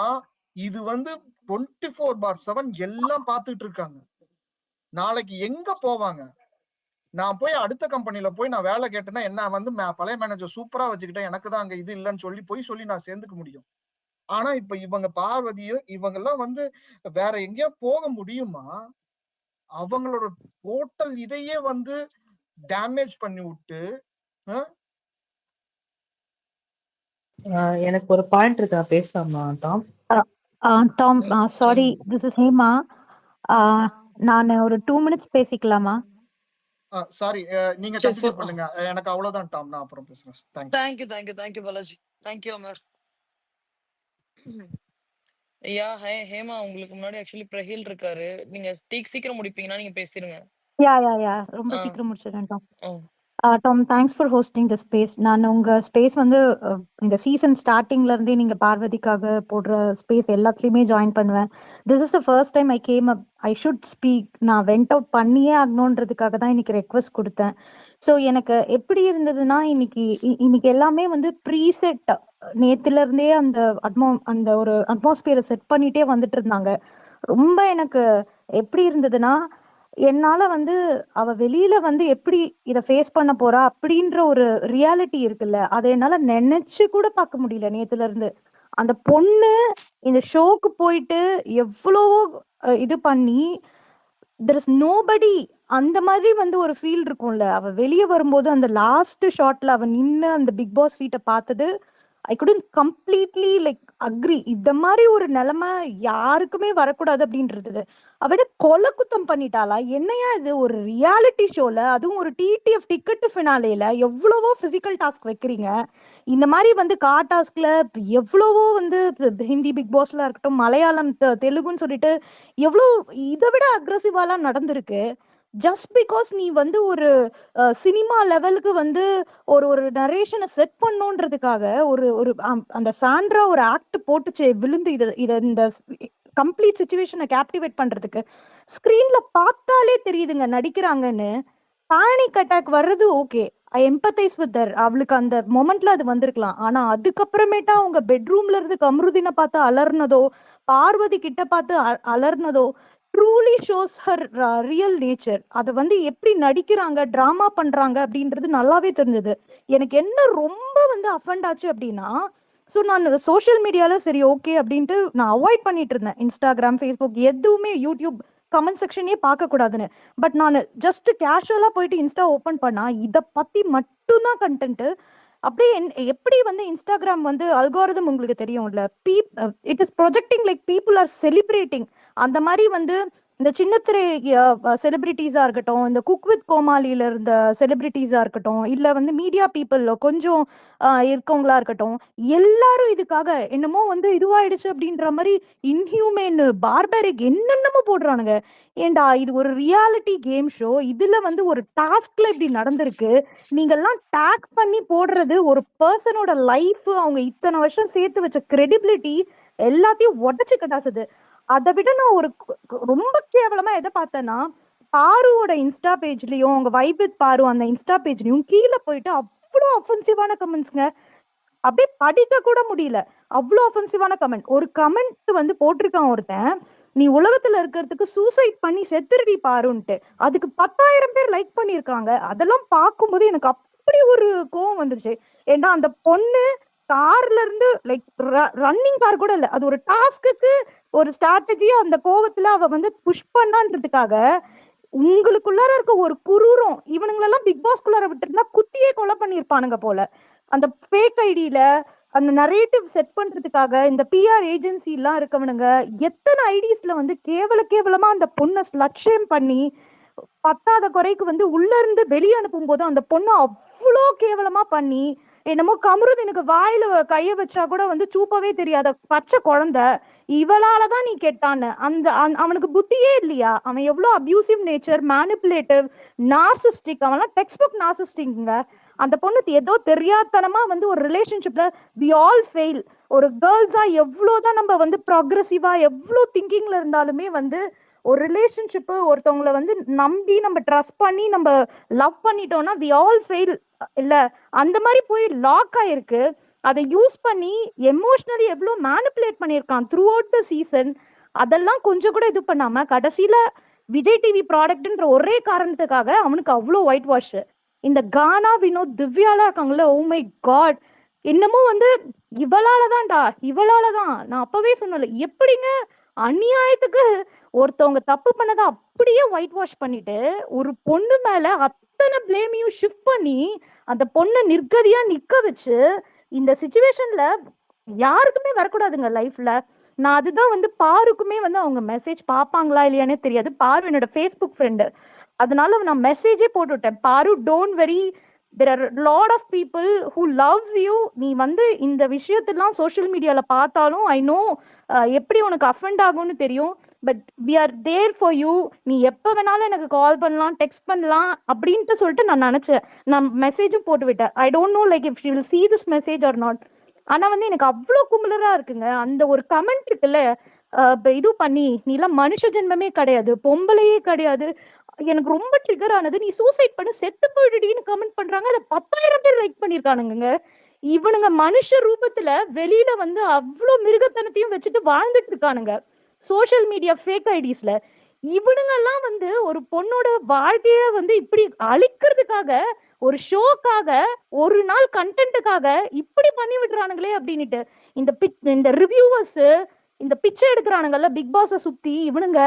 இது வந்து 24/7 எல்லாம் பார்த்துட்டு இருக்காங்க. நாளைக்கு எங்க போவாங்க? நான் போய் அடுத்த கம்பெனில போய் நான் வேலை கேட்டேன்னா என்ன வந்து பழைய மேனேஜர் சூப்பரா வச்சுக்கிட்டேன், எனக்கு தான் அங்க இது இல்லைன்னு சொல்லி நான் சேர்ந்துக்க முடியும். ஆனா இப்ப இவங்க பார்வதியும் இவங்க எல்லாம் வந்து வேற எங்கேயோ போக முடியுமா? அவங்களோட டோட்டல் இதையே வந்து டேமேஜ் பண்ணி விட்டு. எனக்கு ஒரு பாயிண்ட் இருக்கு, நான் பேசலாமா Tom? Tom sorry, this is Hema. நான் ஒரு 2 minutes பேசிக்கலாமா? சாரி, நீங்க கண்டினியூ பண்ணுங்க. எனக்கு அவ்வளவுதான் டாம், நான் அப்புறம் பேசுறேன். Thank you Balaji. Thank you Amar. Yeah Hema, உங்களுக்கு முன்னாடி ஆக்சுவலி பிரஹில் இருக்காரு. நீங்க சீக்கிரம் முடிப்பீங்கன்னா நீங்க பேசிருங்க. யா ரொம்ப சீக்கிரம் முடிச்சிடுறேன் Tom. Tom, thanks for hosting the space. நான் உங்க ஸ்பேஸ் வந்து இந்த சீசன் ஸ்டார்டிங்ல இருந்தே நீங்க பார்வதிக்காக போடுற ஸ்பேஸ் எல்லாத்துலயுமே ஜாயின் பண்ணுவேன். This is the first time I came up. I should speak. நான் வெண்ட் அவுட் பண்ணியே ஆகணுன்றதுக்காக தான் இன்னைக்கு ரெக்வஸ்ட் கொடுத்தேன். ஸோ எனக்கு எப்படி இருந்ததுன்னா, இன்னைக்கு எல்லாமே வந்து ப்ரீசெட். நேத்துல இருந்தே அந்த ஒரு அட்மாஸ்பியரை செட் பண்ணிட்டே வந்துட்டு இருந்தாங்க. ரொம்ப எனக்கு எப்படி இருந்ததுன்னா, என்னால வந்து அவ வெளியில வந்து எப்படி இத ஃபேஸ் பண்ண போறா அப்படின்ற ஒரு ரியாலிட்டி இருக்குல்ல, அதை என்னால நினைச்சு கூட பார்க்க முடியல நேத்துல இருந்து. அந்த பொண்ணு இந்த ஷோக்கு போயிட்டு எவ்வளவோ இது பண்ணி there is nobody அந்த மாதிரி வந்து ஒரு ஃபீல் இருக்கும்ல. அவ வெளியே வரும்போது அந்த லாஸ்ட் ஷாட்ல அவ நின்னு அந்த பிக் பாஸ் வீட்டை பார்த்தது I couldn't completely like agree. இந்த மாதிரி ஒரு நிலைமை யாருக்குமே வரக்கூடாது அப்படின்றது. அவட கொலை குத்தம் பண்ணிட்டாளா என்னையா இது? ஒரு ரியாலிட்டி ஷோல, அதுவும் ஒரு டிடிஎஃப் டிக்கெட் ஃபினாலேல எவ்வளவோ பிசிக்கல் டாஸ்க் வைக்கிறீங்க. இந்த மாதிரி வந்து டாஸ்க்ல எவ்வளவோ வந்து ஹிந்தி பிக் பாஸ்ல இருக்கட்டும், மலையாளம் தெலுங்குன்னு சொல்லிட்டு எவ்வளோ இதை விட அக்ரஸிவாலாம் நடந்திருக்கு. ஜஸ்ட் பிகாஸ் நீ வந்து ஒரு சினிமா லெவலுக்கு வந்து ஒரு ஒரு நரேஷனை செட் பண்ணுன்றதுக்காக ஒரு ஒரு அந்த சாண்ட்ரா ஒரு ஆக்ட் போட்டு விழுந்து இத இந்த கம்ப்ளீட் சிச்சுவேஷனை கேப்டிவேட் பண்றதுக்கு ஸ்கிரீன்ல பார்த்தாலே தெரியுதுங்க நடிக்கிறாங்கன்னு. பேனிக் அட்டாக் வர்றது ஓகே, ஐ எம்பத்தைஸ் வித் தர். அவளுக்கு அந்த மொமெண்ட்ல அது வந்திருக்கலாம். ஆனா அதுக்கப்புறமேட்டா அவங்க பெட்ரூம்ல இருந்து கம்ருதீனை பார்த்து அலர்னதோ, பார்வதி கிட்ட பார்த்து அலர்னதோ truly shows her real nature. அதை வந்து எப்படி நடிக்கிறாங்க, டிராமா பண்றாங்க அப்படின்றது நல்லாவே தெரிஞ்சது. எனக்கு என்ன ரொம்ப வந்து அஃபண்ட் ஆச்சு அப்படின்னா, ஸோ நான் சோஷியல் மீடியால சரி ஓகே அப்படின்ட்டு நான் அவாய்ட் பண்ணிட்டு இருந்தேன். இன்ஸ்டாகிராம், ஃபேஸ்புக் எதுவுமே, யூடியூப் கமெண்ட் செக்ஷனே பார்க்க கூடாதுன்னு. பட் நான் ஜஸ்ட் கேஷுவலா போயிட்டு இன்ஸ்டா ஓபன் பண்ணா இதை பத்தி மட்டும்தான் கண்டென்ட். அப்படியே எப்படி வந்து இன்ஸ்டாகிராம் வந்து அல்காரிதம் உங்களுக்கு தெரியும்ல, it is projecting like people are celebrating. அந்த மாதிரி வந்து இந்த சின்னத்திரை செலிபிரிட்டிஸா இருக்கட்டும், இந்த குக் வித் கோமாளியில இருந்த செலிபிரிட்டிஸா இருக்கட்டும், இல்ல வந்து மீடியா பீப்புள் கொஞ்சம் இருக்கவங்களா இருக்கட்டும், எல்லாரும் இதுக்காக என்னமோ வந்து இதுவாயிடுச்சு அப்படின்ற மாதிரி இன்ஹியூமேன், பார்பரிக் என்னென்னமோ போடுறானுங்க. ஏண்டா இது ஒரு ரியாலிட்டி கேம் ஷோ, இதுல வந்து ஒரு டாஸ்க்ல இப்படி நடந்திருக்கு. நீங்கெல்லாம் டேக் பண்ணி போடுறது ஒரு பர்சனோட லைஃப், அவங்க இத்தனை வருஷம் சேர்த்து வச்ச கிரெடிபிலிட்டி எல்லாத்தையும் உடச்சு கட்டாசுது. அதை விட நான் ஒரு ரொம்ப கேவலமா எதை பார்த்தேன்னா, பாருவோட இன்ஸ்டா பேஜ்லயும், அவங்க வைப் வித் பாரு அந்த இன்ஸ்டா பேஜ்லயும் கீழே போயிட்டு அவ்வளோ அஃபென்சிவான கமெண்ட்ஸ்ங்க. அப்படியே படிக்க கூட முடியல, அவ்வளோ அஃபென்சிவான கமெண்ட். ஒரு கமெண்ட் வந்து போட்டிருக்கான் ஒருத்தன், நீ உலகத்துல இருக்கிறதுக்கு சூசைட் பண்ணி செத்துருடி பாருன்ட்டு. அதுக்கு 10,000 பேர் லைக் பண்ணிருக்காங்க. அதெல்லாம் பார்க்கும்போது எனக்கு அப்படி ஒரு கோவம் வந்துருச்சு. ஏன்னா அந்த பொண்ணு கார்ல இருந்து லைக் ரன்னிங் கார் கூட இல்ல, அது ஒரு டாஸ்க்கு ஒரு ஸ்ட்ராட்டஜி. அந்த கோவத்துல அவ வந்து புஷ் பண்ணான்றதுக்காக உங்களுக்குள்ளார இருக்க ஒரு குரூரம் இவனுங்களெல்லாம் பிக் பாஸ்குள்ளார விட்டுருந்தா குத்தியே கொலை பண்ணிருப்பானுங்க போல. அந்த ஃபேக் ஐடியில அந்த நரேட்டிவ் செட் பண்றதுக்காக இந்த பிஆர் ஏஜென்சி எல்லாம் இருக்கவனுங்க எத்தனை ஐடிஸ்ல வந்து கேவலமா அந்த பொண்ணை ஸ்லட்சியம் பண்ணி, பத்தாத குறைக்கு வந்து உள்ள இருந்து வெளியே அனுப்பும் போது அந்த பொண்ணு அவ்வளோ கேவலமா பண்ணி, என்னமோ கமருதீனுக்கு வாயில கைய வச்சா கூட வந்து சூப்பவே தெரியாத பச்சை குழந்தை, இவளாலதான் நீ கெட்டான்னு. அவனுக்கு புத்தியே இல்லையா? அவன் எவ்வளவு அபியூசிவ் நேச்சர், மேனிபுலேட்டிவ், நார்சிஸ்டிக். அவன்லாம் டெக்ஸ்ட் புக் நார்சிஸ்டிக்ங்க. அந்த பொண்ணு ஏதோ தெரியாதனமா வந்து ஒரு ரிலேஷன்ஷிப்ல வி ஆல் ஃபெயில். ஒரு கேர்ள்ஸா எவ்வளவுதான் நம்ம வந்து ப்ராக்ரெசிவா எவ்வளோ திங்கிங்ல இருந்தாலுமே வந்து ஒரு ரிலேஷன்ஷிப் ஒருத்தவங்களை வந்து நம்பி நம்ம ட்ரஸ்ட் பண்ணி நம்ம லவ் பண்ணிட்டோம்னா வி ஆல் ஃபெயில் இல்ல. அந்த மாதிரி போய் லாக் ஆயிருக்கு. அதை யூஸ் பண்ணி எமோஷனலி எவ்வளவு மேனிபுலேட் பண்ணியிருக்கான் த்ரூ அவுட் த சீசன். அதெல்லாம் கொஞ்சம் கூட இது பண்ணாம கடைசியில விஜய் டிவி ப்ராடக்ட்ன்ற ஒரே காரணத்துக்காக அவனுக்கு அவ்வளோ ஒயிட் வாஷ். இந்த கானா, வினோத், திவ்யாலாம் இருக்காங்கல்ல, ஓ மை காட், என்னமோ வந்து இவளாலதான்டா, இவளாலதான். நான் அப்பவே சொன்னல, எப்படிங்க அநியாயத்துக்கு ஒருத்தவங்க தப்பு பண்ணதை அப்படியே ஒயிட் வாஷ் பண்ணிட்டு ஒரு பொண்ணு மேல அத்தனை பிளேமையும் ஷிஃப்ட் பண்ணி அந்த பொண்ணை நிர்கதியா நிக்க வச்சு, இந்த சிச்சுவேஷன்ல யாருக்குமே வரக்கூடாதுங்க லைஃப்ல. நான் அதுதான் வந்து பாருக்குமே வந்து அவங்க மெசேஜ் பார்ப்பாங்களா இல்லையானே தெரியாது. பாரு என்னோட ஃபேஸ்புக் ஃப்ரெண்டு, அதனால நான் மெசேஜே போட்டுவிட்டேன். பாரு, don't worry, there are lot of people who loves you. நீ வந்து இந்த விஷயத்தெல்லாம் சோஷியல் மீடியால பார்த்தாலும் ஐ நோ எப்படி உனக்கு அஃபெண்ட் ஆகும்னு தெரியும். But we are there for you. நீ எப்ப வேணாலும் எனக்கு கால் பண்ணலாம், டெக்ஸ்ட் பண்ணலாம் அப்படின்ட்டு சொல்லிட்டு நான் நினைச்சேன். நான் மெசேஜும் போட்டு விட்டேன். ஐ don't no like if she will see this message or not. ஆனா வந்து எனக்கு அவ்வளோ குமுலரா இருக்குங்க. அந்த ஒரு கமெண்ட் இருக்குல்ல, இது பண்ணி நீலாம் மனுஷ ஜென்மமே கிடையாது, பொம்பளையே கிடையாது. எனக்கு ரொம்ப ட்ரிகர் ஆனது, நீ சூசைட் பண்ணி செத்து போயிடுடின்னு கமெண்ட் பண்றாங்க. அதை 10,000 பேர் லைக் பண்ணிருக்கானுங்க. இவனுங்க மனுஷ ரூபத்துல வெளியில வந்து அவ்வளவு மிருகத்தனத்தையும் வச்சுட்டு வாழ்ந்துட்டு இருக்கானுங்க சோசியல் மீடியா ஃபேக் ஐடிஸ்ல. இவனுங்க எல்லாம் வந்து ஒரு பொண்ணோட வாழ்க்கைய வந்து இப்படி அழிக்கிறதுக்காக, ஒரு ஷோக்காக, ஒரு நாள் கண்டென்ட்டுக்காக இப்படி பண்ணி விடுறானுங்களே அப்படின்னுட்டு இந்த ரிவ்யூவர்ஸ், இந்த பிச்சை எடுக்கிறானுங்கல்ல பிக் பாஸை சுத்தி, இவனுங்க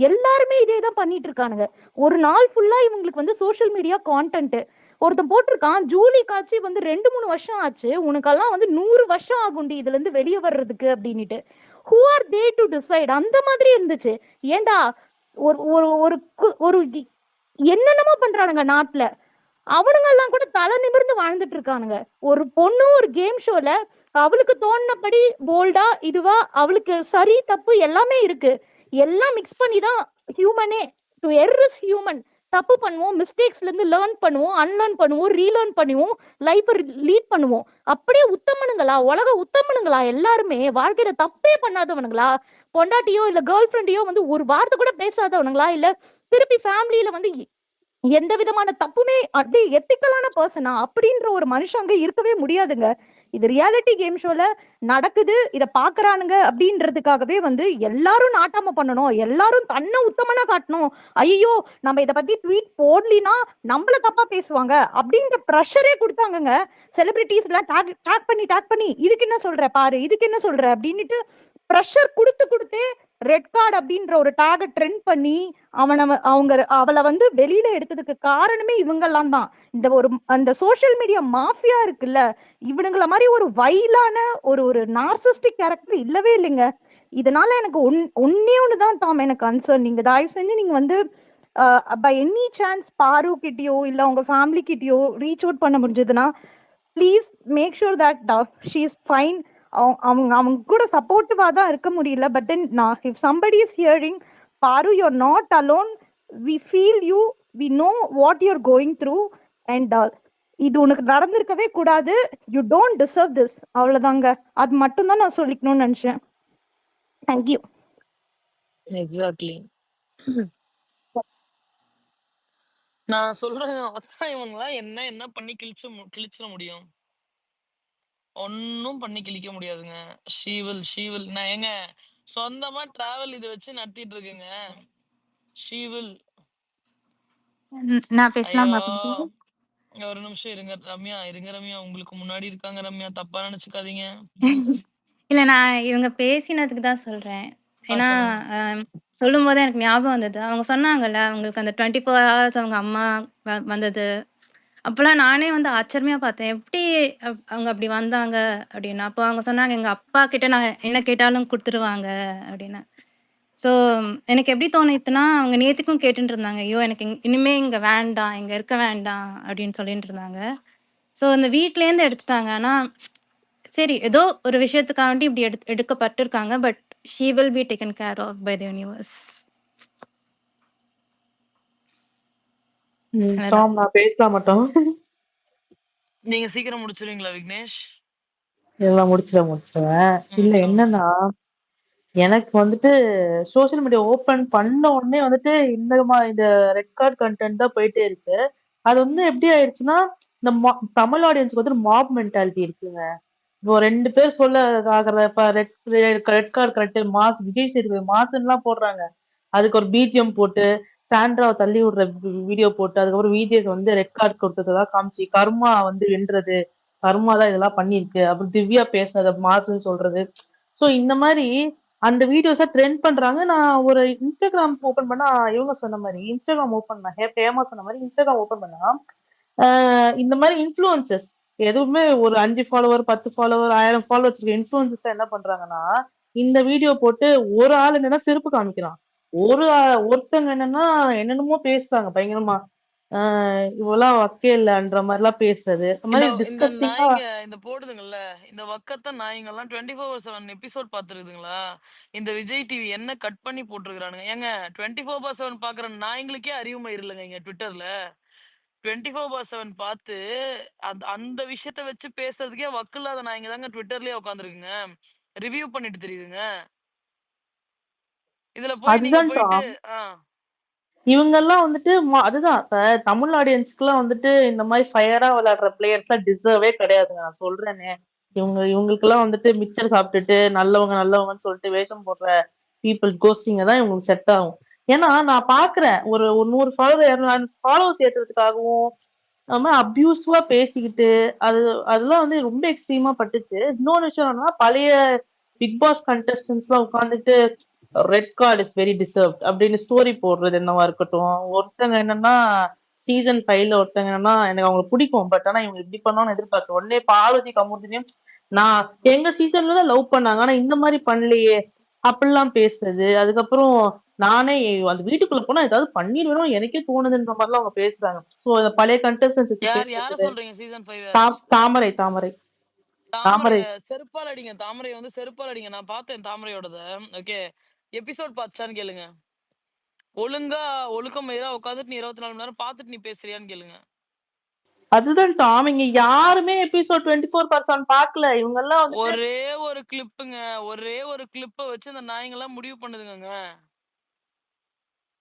எல்லாருமே இதே தான் பண்ணிட்டு இருக்கானுங்க. ஒரு நாள் ஃபுல்லா இவங்களுக்கு வந்து சோஷியல் மீடியா கான்டென்ட். ஒருத்தன் போட்டிருக்கான், ஜூலி காட்சி வந்து 2-3 வருஷம் ஆச்சு. உனக்கெல்லாம் வந்து 100 வருஷம் ஆகும்டி இதுல இருந்து வெளிய வர்றதுக்கு அப்படின்னுட்டு. Who are they to decide? அந்த மாதிரி இருந்துச்சு. ஏன்டா ஒரு ஒரு ஒரு ஒரு என்னென்னமோ பண்றானுங்க நாட்டுல. அவனுங்க எல்லாம் கூட தலை நிமிர்ந்து வாழ்ந்துட்டு இருக்கானுங்க. ஒரு பொண்ணு ஒரு கேம் ஷோல அவளுக்கு தோணுனபடி போல்டா இதுவா அவளுக்கு சரி தப்பு எல்லாமே இருக்கு. எல்லாம் மிக்ஸ் பண்ணி தான் ஹியூமனே. To err is human. தப்பு பண்ணுவோம், மிஸ்டேக்ஸ்ல இருந்து லேர்ன் பண்ணுவோம், அன்லேர்ன் பண்ணுவோம், ரீலேர்ன் பண்ணுவோம், லைஃப் லீட் பண்ணுவோம். அப்படியே உத்தமனுங்களா, உலக உத்தமனுங்களா எல்லாருமே வாழ்க்கையில தப்பே பண்ணாதவனுங்களா? பொண்டாட்டியோ இல்ல கேர்ள் ஃப்ரெண்டையோ வந்து ஒரு வார்த்தை கூட பேசாதவனுங்களா? இல்ல திருப்பி ஃபேமிலியில வந்து எந்த விதமான தப்புமே அப்படியே எத்திக்கலான பர்சனா அப்படின்ற ஒரு மனுஷன் அங்க இருக்கவே முடியாதுங்க. இது ரியாலிட்டி கேம் ஷோல நடக்குது, இத பாக்குறானுங்க அப்படின்றதுக்காகவே வந்து எல்லாரும் நாட்டாம பண்ணணும், எல்லாரும் தன்னை உத்தமனா காட்டணும். ஐயோ நம்ம இத பத்தி ட்வீட் போடலினா நம்மள தப்பா பேசுவாங்க அப்படின்ற ப்ரெஷரே கொடுத்தாங்கங்க. செலிபிரிட்டிஸ் எல்லாம் டேக் பண்ணி இதுக்கு என்ன சொல்ற பாரு, இதுக்கு என்ன சொல்ற அப்படின்னுட்டு ப்ரெஷர் கொடுத்து ரெட் கார்டு அப்படின்ற ஒரு டாக ட்ரெண்ட் பண்ணி அவளை வந்து வெளியில எடுத்ததுக்கு காரணமே இவங்கெல்லாம் தான். இந்த ஒரு அந்த சோசியல் மீடியா மாஃபியா இருக்குல்ல, இவனுங்கள மாதிரி ஒரு வைலான ஒரு நார்சிஸ்டிக் கேரக்டர் இல்லவே இல்லைங்க. இதனால எனக்கு ஒன்னே ஒண்ணுதான் டாம் எனக்கு கன்சர்ன். நீங்க தயவு செஞ்சு நீங்க வந்து பை எனி சான்ஸ் பாரு கிட்டயோ இல்ல உங்க ஃபேமிலி கிட்டயோ ரீச் அவுட் பண்ண முடிஞ்சதுன்னா please make sure that she is fine. அவங்க கூட சப்போர்ட்டிவா தான் இருக்க முடியல. பட் தென் நான் if somebody is hearing, Paaru you are not alone, we feel you, we know what you are going through and இது உனக்கு நடந்திருக்கவே கூடாது. You don't deserve this. அவ்வளவுதாங்க. அது மட்டும் தான் நான் சொல்லிக்கணும்னு நினைச்சேன். தேங்க்யூ. எக்ஸாக்ட்லி. நான் சொல்றேன், இவங்களாம் என்ன பண்ணி கிழிச்சிட முடியும்? ஒன்னும் பண்ணி கிழிக்க முடியாதுங்க. ஷீவில் நான் ஏங்க சொந்தமா டிராவல் இது வச்சு நடத்திட்டு இருக்குங்க. ஷீவில். நான் பேசலாமா? ஐயோ ஒரு நிமிஷம் இருங்க ரம்யா, உங்களுக்கு முன்னாடி இருக்காங்க ரம்யா, தப்பா நினைச்சுக்காதீங்க ப்ளீஸ். இல்ல நான் இவங்க பேசினதுக்கு தான் சொல்றேன். ஏன்னா சொல்லும் போது எனக்கு ஞாபகம் வந்தது. அவங்க சொன்னாங்கல்ல அவங்களுக்கு அந்த 24 hours அவங்க அம்மா வந்தது. அப்போல்லாம் நானே வந்து ஆச்சரியமா பார்த்தேன். எப்படி அவங்க அப்படி வந்தாங்க அப்படின்னு. அப்போ அவங்க சொன்னாங்க எங்க அப்பா கிட்ட நான் என்ன கேட்டாலும் கொடுத்துருவாங்க அப்படின்னு. ஸோ எனக்கு எப்படி தோணுச்சுன்னா அவங்க நேத்துக்கும் கேட்டுட்டு இருந்தாங்க, ஐயோ எனக்கு இனிமே இங்க வேண்டாம், இங்க இருக்க வேண்டாம் அப்படின்னு சொல்லிட்டு இருந்தாங்க. ஸோ இந்த வீட்லேருந்து எடுத்துட்டாங்க. ஆனா சரி ஏதோ ஒரு விஷயத்துக்காண்டி இப்படி எடுக்கப்பட்டிருக்காங்க. But she will be taken care of by the universe. Tom நான் பேசலாம் மாட்டோம். நீங்க சீக்கிரம் முடிச்சிருவீங்களா விக்னேஷ்? எல்லாம் முடிச்சிருவேன். இல்ல என்னன்னா எனக்கு வந்துட்டு சோசியல் மீடியா ஓபன் பண்ண உடனே வந்துட்டு இந்த ரெட் கார்ட் கண்டென்ட் தான் போயிட்டே இருக்கு. அது வந்து எப்படி ஆயிடுச்சுன்னா இந்த தமிழ் ஆடியன்ஸ்க்கு வந்து மாப் மென்டாலிட்டி இருக்குங்க. இப்போ 2 பேர் சொல்ல ஆகிற red card correct mass Vijay Sethupathi மாசன்லாம் போடுறாங்க. அதுக்கு ஒரு பிஜிஎம் போட்டு சாண்ட்ராவை தள்ளி விடுற வீடியோ போட்டு அதுக்கப்புறம் விஜேஸ் வந்து ரெட் கார்டு கொடுத்ததெல்லாம் காமிச்சு கர்மா வந்து வென்றது, கர்மா தான் இதெல்லாம் பண்ணிருக்கு, அப்புறம் திவ்யா பேசுனத மாசுன்னு சொல்றது. ஸோ இந்த மாதிரி அந்த வீடியோஸை ட்ரெண்ட் பண்றாங்க. நான் ஒரு இன்ஸ்டாகிராம் ஓபன் பண்ணா இவங்க சொன்ன மாதிரி இன்ஸ்டாகிராம் ஓபன் பண்ண ஃபேமஸ் சொன்ன மாதிரி இன்ஸ்டாகிராம் ஓபன் பண்ணா இந்த மாதிரி இன்ஃப்ளூயன்சஸ் எதுவுமே ஒரு 5 ஃபாலோவர் 10 ஃபாலோவர் 1000 ஃபாலோவர்ஸ் இருக்க இன்ஃப்ளூயன்சஸ் என்ன பண்றாங்கன்னா இந்த வீடியோ போட்டு ஒரு ஆள் என்னன்னா செருப்பு காமிக்கிறான், ஒருத்தங்க என்னன்னா என்னென்னமோ பேசுறாங்க பயங்கரமா. இவெல்லாம் வக்கே இல்லன்ற மாதிரி எல்லாம் பேசுறது இந்த நாய்ங்க இந்த போடுதுங்கல்ல இந்த வக்கத்த நாய்ங்கெல்லாம் 24/7 எபிசோட் பாத்துருக்குதுங்களா? இந்த விஜய் டிவி என்ன கட் பண்ணி போட்டுருக்கானுங்க ஏங்க? 24/7 பாக்குற நாய்ங்களுக்கே அறிவுமை இல்லைங்க இங்க ட்விட்டர்ல. 24/7 பார்த்து அந்த விஷயத்த வச்சு பேசுறதுக்கே வக்கில்லாத நாய்ங்க தாங்க ட்விட்டர்லயே உட்காந்துருக்குங்க, ரிவ்யூ பண்ணிட்டு தெரியுதுங்க. இதுல போய் நீங்க போயிட்டு இவங்க எல்லாம் வந்துட்டு அதுதான் இப்ப தமிழ் ஆடியன்ஸ்க்கு எல்லாம் வந்துட்டு இந்த மாதிரி ஃபயரா விளையாடுற பிளேயர்ஸ் எல்லாம் டிசர்வே கிடையாதுங்க. நான் சொல்றேனே இவங்களுக்கு எல்லாம் வந்துட்டு மிக்சர் சாப்பிட்டுட்டு நல்லவங்கன்னு சொல்லிட்டு வேஷம் போடுற பீப்புள் கோஸ்டிங்க தான் இவங்களுக்கு செட் ஆகும். ஏன்னா நான் பாக்குறேன் ஒரு 100 ஃபாலோவர்ஸ் ஏற்றுறதுக்காகவும் நம்ம அபியூசிவா பேசிக்கிட்டு அதெல்லாம் வந்து ரொம்ப எக்ஸ்ட்ரீமா பட்டுச்சு. இன்னொரு விஷயம் என்னன்னா பழைய பிக் பாஸ் கண்டஸ்டன்ஸ் எல்லாம் உட்காந்துட்டு red card is very deserved அப்படின்னு ஸ்டோரி போடுறது என்னவா இருக்கட்டும். ஒருத்தங்க என்னன்னா சீசன் 5ல ஒருத்தங்கன்னா எனக்கு அவங்க பிடிக்கும். பட் ஆனா இவங்க இப்படி பண்ணுவான்னு எதிர்பார்க்க உடனே பார்வதி கமுர்தினியும் நான் எங்க சீசன்ல தான் லவ் பண்ணாங்க. ஆனா இந்த மாதிரி பண்ணலையே அப்படிலாம் பேசுறது. அதுக்கப்புறம் நானே அந்த வீட்டுக்குள்ள போனா ஏதாவது பண்ணிடுவேணும் எனக்கே தோணுதுன்ற மாதிரிலாம் அவங்க பேசுறாங்க. சோ பழைய கண்டஸ்டன்ஸ் வச்சு யார பேசுறது. சொல்றீங்க சீசன் 5? தாமரை தாமரை தாமரை தாமரைய செருப்பால் அடிங்க. தாமரைய வந்து செருப்பால் அடிங்க. நான் பார்த்தேன் தாமரையோடத. ஓகே. எபிசோட் பார்த்தான்னு கேளுங்க. ஒழுங்கா ஒழுக்கம் மீறா உட்காந்துட்டு நீ 24 மணி நேரம் பார்த்துட்டு நீ பேசுறியான்னு கேளுங்க. அதுதான் டாம். இங்க யாருமே எபிசோட் 24/7 பார்க்கல. இவங்க எல்லாம் வந்துட்டு ஒரே ஒரு கிளிப்புங்க. ஒரே ஒரு கிளிப்ப வச்சு அந்த நாய்ங்கெல்லாம் முடிவு பண்ணுதுங்கங்க.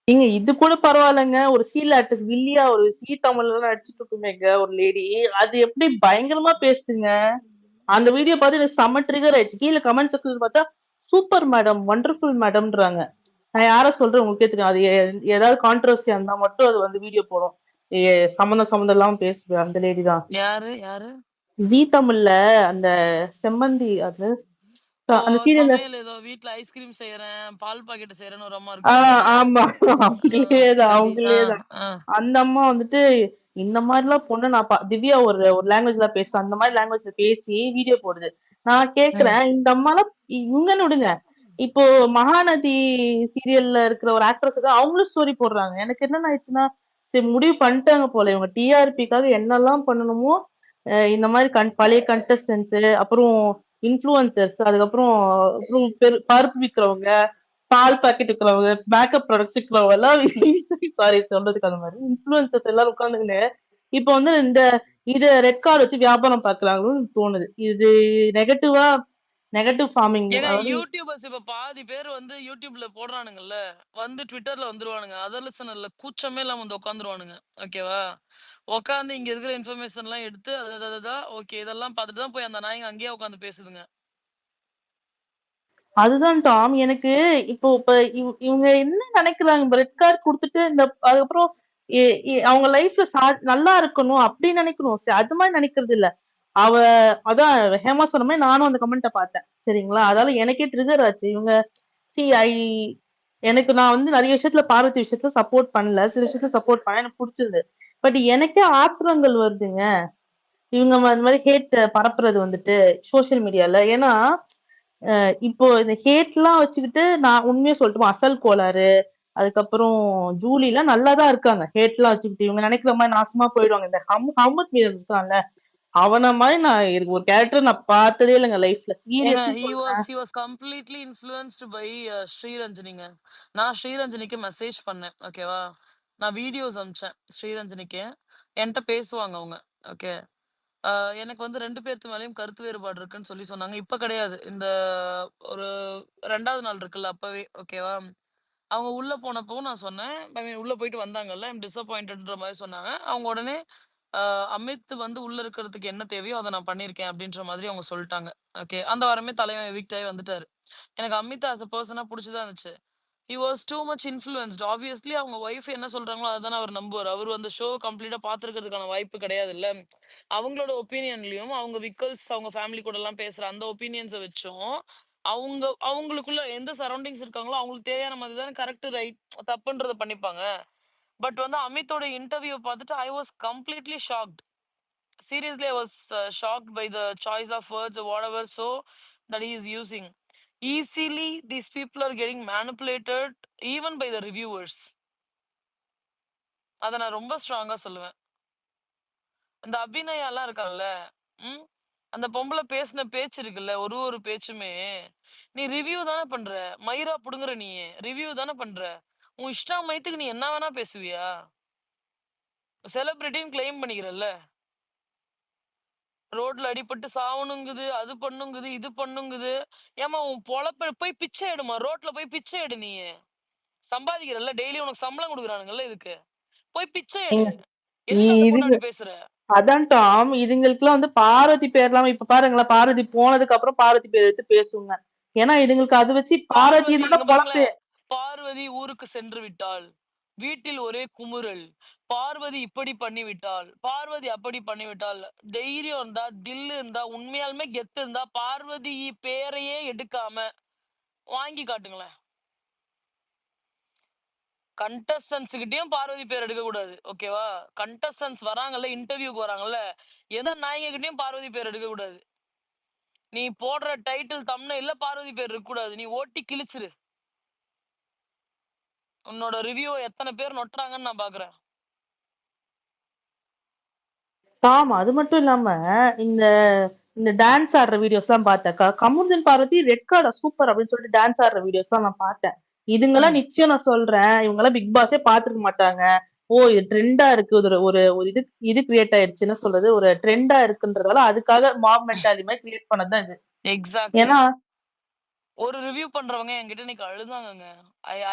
ஏங்க இது கூட பரவாயில்லங்க. ஒரு சீரியல் ஆக்ட்ரஸ் வில்லியா ஒரு தமிழ்ல நடிச்சிட்டு இருக்குமேங்க ஒரு லேடி. அது எப்படி பயங்கரமா பேசுதுங்க. அந்த வீடியோ பார்த்து எனக்கு செம்ம ட்ரிகர் ஆயிடுச்சு. கீழே கமெண்ட் செக்ஷன் பார்த்தா சூப்பர் மேடம், வண்டர்ஃபுல் மேடம்ன்றாங்க. நான் யார சொல்றேன் உங்களுக்கே தெரியும். அது ஏதாவது கான்ட்ரவர்சியா இருந்தா மட்டும் அது வந்து வீடியோ போடும். சம்மந்தம் இல்லாம பேசுவேன் அந்த லேடி தான். யாரு யாரு? ஜீ தமிழ்ல அந்த செம்மந்தி அது ஓ அந்த சீரியல்ல சமையல் ஏதோ வீட்ல ஐஸ்கிரீம் செய்யறேன், பால் பாக்கெட் செய்யறேன்னு ஒரு அம்மா இருக்குமே அதுவா? ஆமா அவங்களேதான் சரி. அவங்களேதான். அந்த அம்மா வந்துட்டு இந்த மாதிரி எல்லாம் பொண்ணு நான் திவ்யா ஒரு லாங்குவேஜ்ல பேசுறேன். அந்த மாதிரி லாங்குவேஜ்ல பேசி வீடியோ போடுது. நான் கேக்குறேன் இந்த அம்மா எல்லாம் இவங்கன்னு விடுங்க. இப்போ மகாநதி சீரியல்ல இருக்கிற ஒரு ஆக்ட்ரஸ் அவங்களும் ஸ்டோரி போடுறாங்க. எனக்கு என்ன ஆயிடுச்சுன்னா சரி முடிவு பண்ணிட்டாங்க போல இவங்க டிஆர்பிக்காக என்னெல்லாம் பண்ணணுமோ இந்த மாதிரி பழைய கண்டஸ்டன்ஸ் அப்புறம் இன்ஃபுளுசர்ஸ் அதுக்கப்புறம் பருப்பு விற்கிறவங்க பால் பாக்கெட் விற்கிறவங்க மேக்கப் ப்ராடக்ட்ஸ் விற்கிறவங்க எல்லாம் சாரி சொல்றதுக்கு அந்த மாதிரி இன்ஃபுளுசர்ஸ் எல்லாரும் உட்காந்துன்னு இப்ப வந்து இத ரெட் கார்டு வச்சு வியாபாரம் பாக்குறாங்கன்னு தோணுது. இது நெகட்டிவ் ஃபார்மிங். ஏங்க யூடியூபர்ஸ் இப்ப பாதி பேர் வந்து யூடியூப்ல போடுறானுங்கல்ல, வந்து ட்விட்டர்ல வந்துருவானுங்க. அதர்லிசனர்ல கூச்சமே இல்லாம வந்து உட்காந்துருவானுங்க. ஓகேவா? உட்காந்து இங்க இருக்கிற இன்ஃபர்மேஷன் எல்லாம் எடுத்து ஓகே இதெல்லாம் பார்த்துட்டு தான் போய் அந்த நாய்ங்க அங்கேயே உட்காந்து பேசுதுங்க. அதுதான் டாம். எனக்கு இப்ப இவங்க என்ன நினைக்கிறாங்க ரெட் கார்டு கொடுத்துட்டு அதுக்கப்புறம் அவங்க லைஃப்ல நல்லா இருக்கணும் அப்படின்னு நினைக்கணும். அது மாதிரி நினைக்கிறது இல்ல. அதான் ஹேமா சொன்ன மாதிரி நானும் அந்த கமெண்ட்டை பார்த்தேன். சரிங்களா? அதால எனக்கே ட்ரிகர் ஆச்சு. இவங்க சி ஐ எனக்கு நான் வந்து நிறைய விஷயத்துல பார்வதி விஷயத்துல சப்போர்ட் பண்ணல. சில விஷயத்துல சப்போர்ட் பண்ண எனக்கு பிடிச்சது. பட் எனக்கே ஆத்திரங்கள் வருதுங்க. இவங்க அந்த மாதிரி ஹேட் பரப்புறது வந்துட்டு சோசியல் மீடியால. ஏன்னா இப்போ இந்த ஹேட்லாம் வச்சுக்கிட்டு நான் உண்மையா சொல்லட்டுமா அசல் கோளாறு அதுக்கப்புறம் ஜூலி எல்லாம் நல்லாதான் இருக்காங்க. ஹேட்லாம் வச்சுக்கிட்டு இவங்க நினைக்கிற மாதிரி நாசமா போயிடுவாங்க. இந்த ஹம்மத் மீர் இருக்கான்ல அவன மாதிரி நான் ஒரு கேரக்டர் நான் பார்த்ததே இல்லைங்க லைஃப்ல. Seriously he was completely influenced by ஸ்ரீரஞ்சனிங்க. நான் ஸ்ரீரஞ்சனிக்கு மெசேஜ் பண்ணேன். ஓகேவா? நான் வீடியோஸ் அனுப்பிச்சேன் ஸ்ரீரஞ்சனிக்கு. என்கிட்ட பேசுவாங்க அவங்க. ஓகே. எனக்கு வந்து 2 பேர்த்து மேலயும் கருத்து வேறுபாடு இருக்குன்னு சொல்லி சொன்னாங்க. இப்ப கிடையாது. இந்த ஒரு 2வது நாள் இருக்குல்ல அப்பவே. ஓகேவா? அவங்க உள்ள போனப்போ நான் சொன்னேன். ஐ மீன் உள்ள போயிட்டு வந்தாங்கல்ல. ஐ அம் டிசப்பாயிண்டட்ன்ற மாரி சொன்னாங்க. அவங்க உடனே அமித் வந்து உள்ள இருக்கிறதுக்கு என்ன தேவையோ அத நான் பண்ணியிருக்கேன் அப்படின்ற மாதிரி அவங்க சொல்ட்டாங்க. ஓகே. அந்த வாரமே தலைவன் எவிக்ட் ஆயி வந்துட்டாரு. எனக்கு அமித் ஆஸ் அ பெர்சனா புடிச்சுதான் இருந்துச்சு. He was too much influenced. Obviously அவங்க வைஃப் என்ன சொல்றாங்களோ அததானே அவர் நம்புவாரு. அவரு அந்த ஷோ கம்ப்ளீட்டா பார்த்திருக்கிறதுக்கான வாய்ப்பு கிடையாதுல்ல. அவங்களோட ஒப்பீனியன்லயும் அவங்க விக்கல்ஸ் அவங்க ஃபேமிலி கூடலாம் பேசுற அந்த ஒப்பீனியன்ஸ வச்சும், அவங்களுக்குள்ள எந்த சரவுண்டிங்ஸ் இருக்காங்களோ அவங்களுக்கு தேவையான மாதிரி தானே கரெக்ட், ரைட், தப்புன்றத பண்ணிப்பாங்க. பட் வந்து அமித்தோட இன்டர்வியூ பார்த்துட்டு I was completely shocked. Seriously, I was shocked by the choice of words or whatever so that he is using. Easily, these people are getting manipulated even by the reviewers. அத நான் ரொம்ப ஸ்ட்ராங்கா சொல்லுவேன். இந்த அபிநயாலாம் இருக்கான்ல, அந்த பொம்பளை பேசின பேச்சு இருக்குல்ல, ஒரு பேச்சுமே, நீ ரிவ்யூ தானே பண்ற. மயிரா புடுங்குற நீ. ரிவ்யூ தானே பண்ற. உன் இஷ்டமயத்துக்கு நீ என்ன வேணா பேசுவியா? செலிபிரிட்டின்னு கிளைம் பண்ணிக்கிறல்ல. ரோட்ல அடிபட்டு சாவணுங்குது, அது பண்ணுங்குது, இது பண்ணுங்குது. ஏமா உன் பொழப்ப போய் பிச்சை எடுமா. ரோட்ல போய் பிச்சை எடு நீ. சம்பாதிக்கிறல்ல, டெய்லி உனக்கு சம்பளம் குடுக்குறானுங்கல்ல இதுக்கு. போய் பிச்சை எடு. எதுக்கு அந்த பொண்ணு அப்படி பேசுற? அதான் டாம். இதுங்களுக்குலாம் வந்து பார்வதி பேர் இல்லாம இப்ப பாருங்களேன், பார்வதி போனதுக்கு அப்புறம் பார்வதி பேர் எடுத்து பேசுங்க. ஏன்னா இதுங்களுக்கு அதை வச்சு பார்வதி பொழப்பு. பார்வதி ஊருக்கு சென்று விட்டாள். வீட்டில் ஒரே குமுறல். பார்வதி இப்படி பண்ணிவிட்டாள், பார்வதி அப்படி பண்ணிவிட்டாள். தைரியம் இருந்தா, தில்லு இருந்தா, உண்மையாலுமே கெத்து இருந்தா பார்வதி பேரையே எடுக்காம வாங்கி காட்டுங்களேன். கண்டஸ்டன்ஸ் கிட்டயும் பார்வதி பேர் எடுக்க கூடாது, ஓகேவா? கண்டஸ்டன்ஸ் வராங்கல்ல, இன்டர்வியூக்கு வராங்கல்ல, எந்த நாயக கிட்டயும் பார்வதி பேர் எடுக்க கூடாது. நீ போடுற டைட்டில் தம்ப்நெயில்ல பார்வதி பேர் இருக்க கூடாது. நீ ஓட்டி கிழிச்சிரு. உன்னோட ரிவ்யூ எத்தனை பேர் நொட்டுறாங்கன்னு நான் பாக்குறேன். ஆமா. அது மட்டும் இல்லாம, இந்த இந்த டான்ஸ் ஆடுற வீடியோஸ்லாம் பார்த்தேன். கமருதீன் பார்வதி ரெட் கார்டா சூப்பர் அப்படின்னு சொல்லிட்டு டான்ஸ் ஆடுற வீடியோஸ்லாம் நான் பார்த்தேன். இதுங்கலாம் நிச்சயம் நான் சொல்றேன். இவங்கலாம் பிக் பாஸே பார்த்திருக்க மாட்டாங்க. ஓ! இது ட்ரெண்டா இருக்கு. ஒரு ஒரு ஒரு இது இது கிரியேட் ஆயிடுச்சு. என்ன சொல்றது? ஒரு ட்ரெண்டா இருக்குன்றதால அதுக்காக மாப் மென்டாலிட்டி மாதிரி கிரியேட் பண்ணது தான் இது. எக்ஸாக்ட்லி. ஏன்னா ஒரு ரிவ்யூ பண்றவங்க என்கிட்ட இன்னைக்கு அழுதாங்கங்க.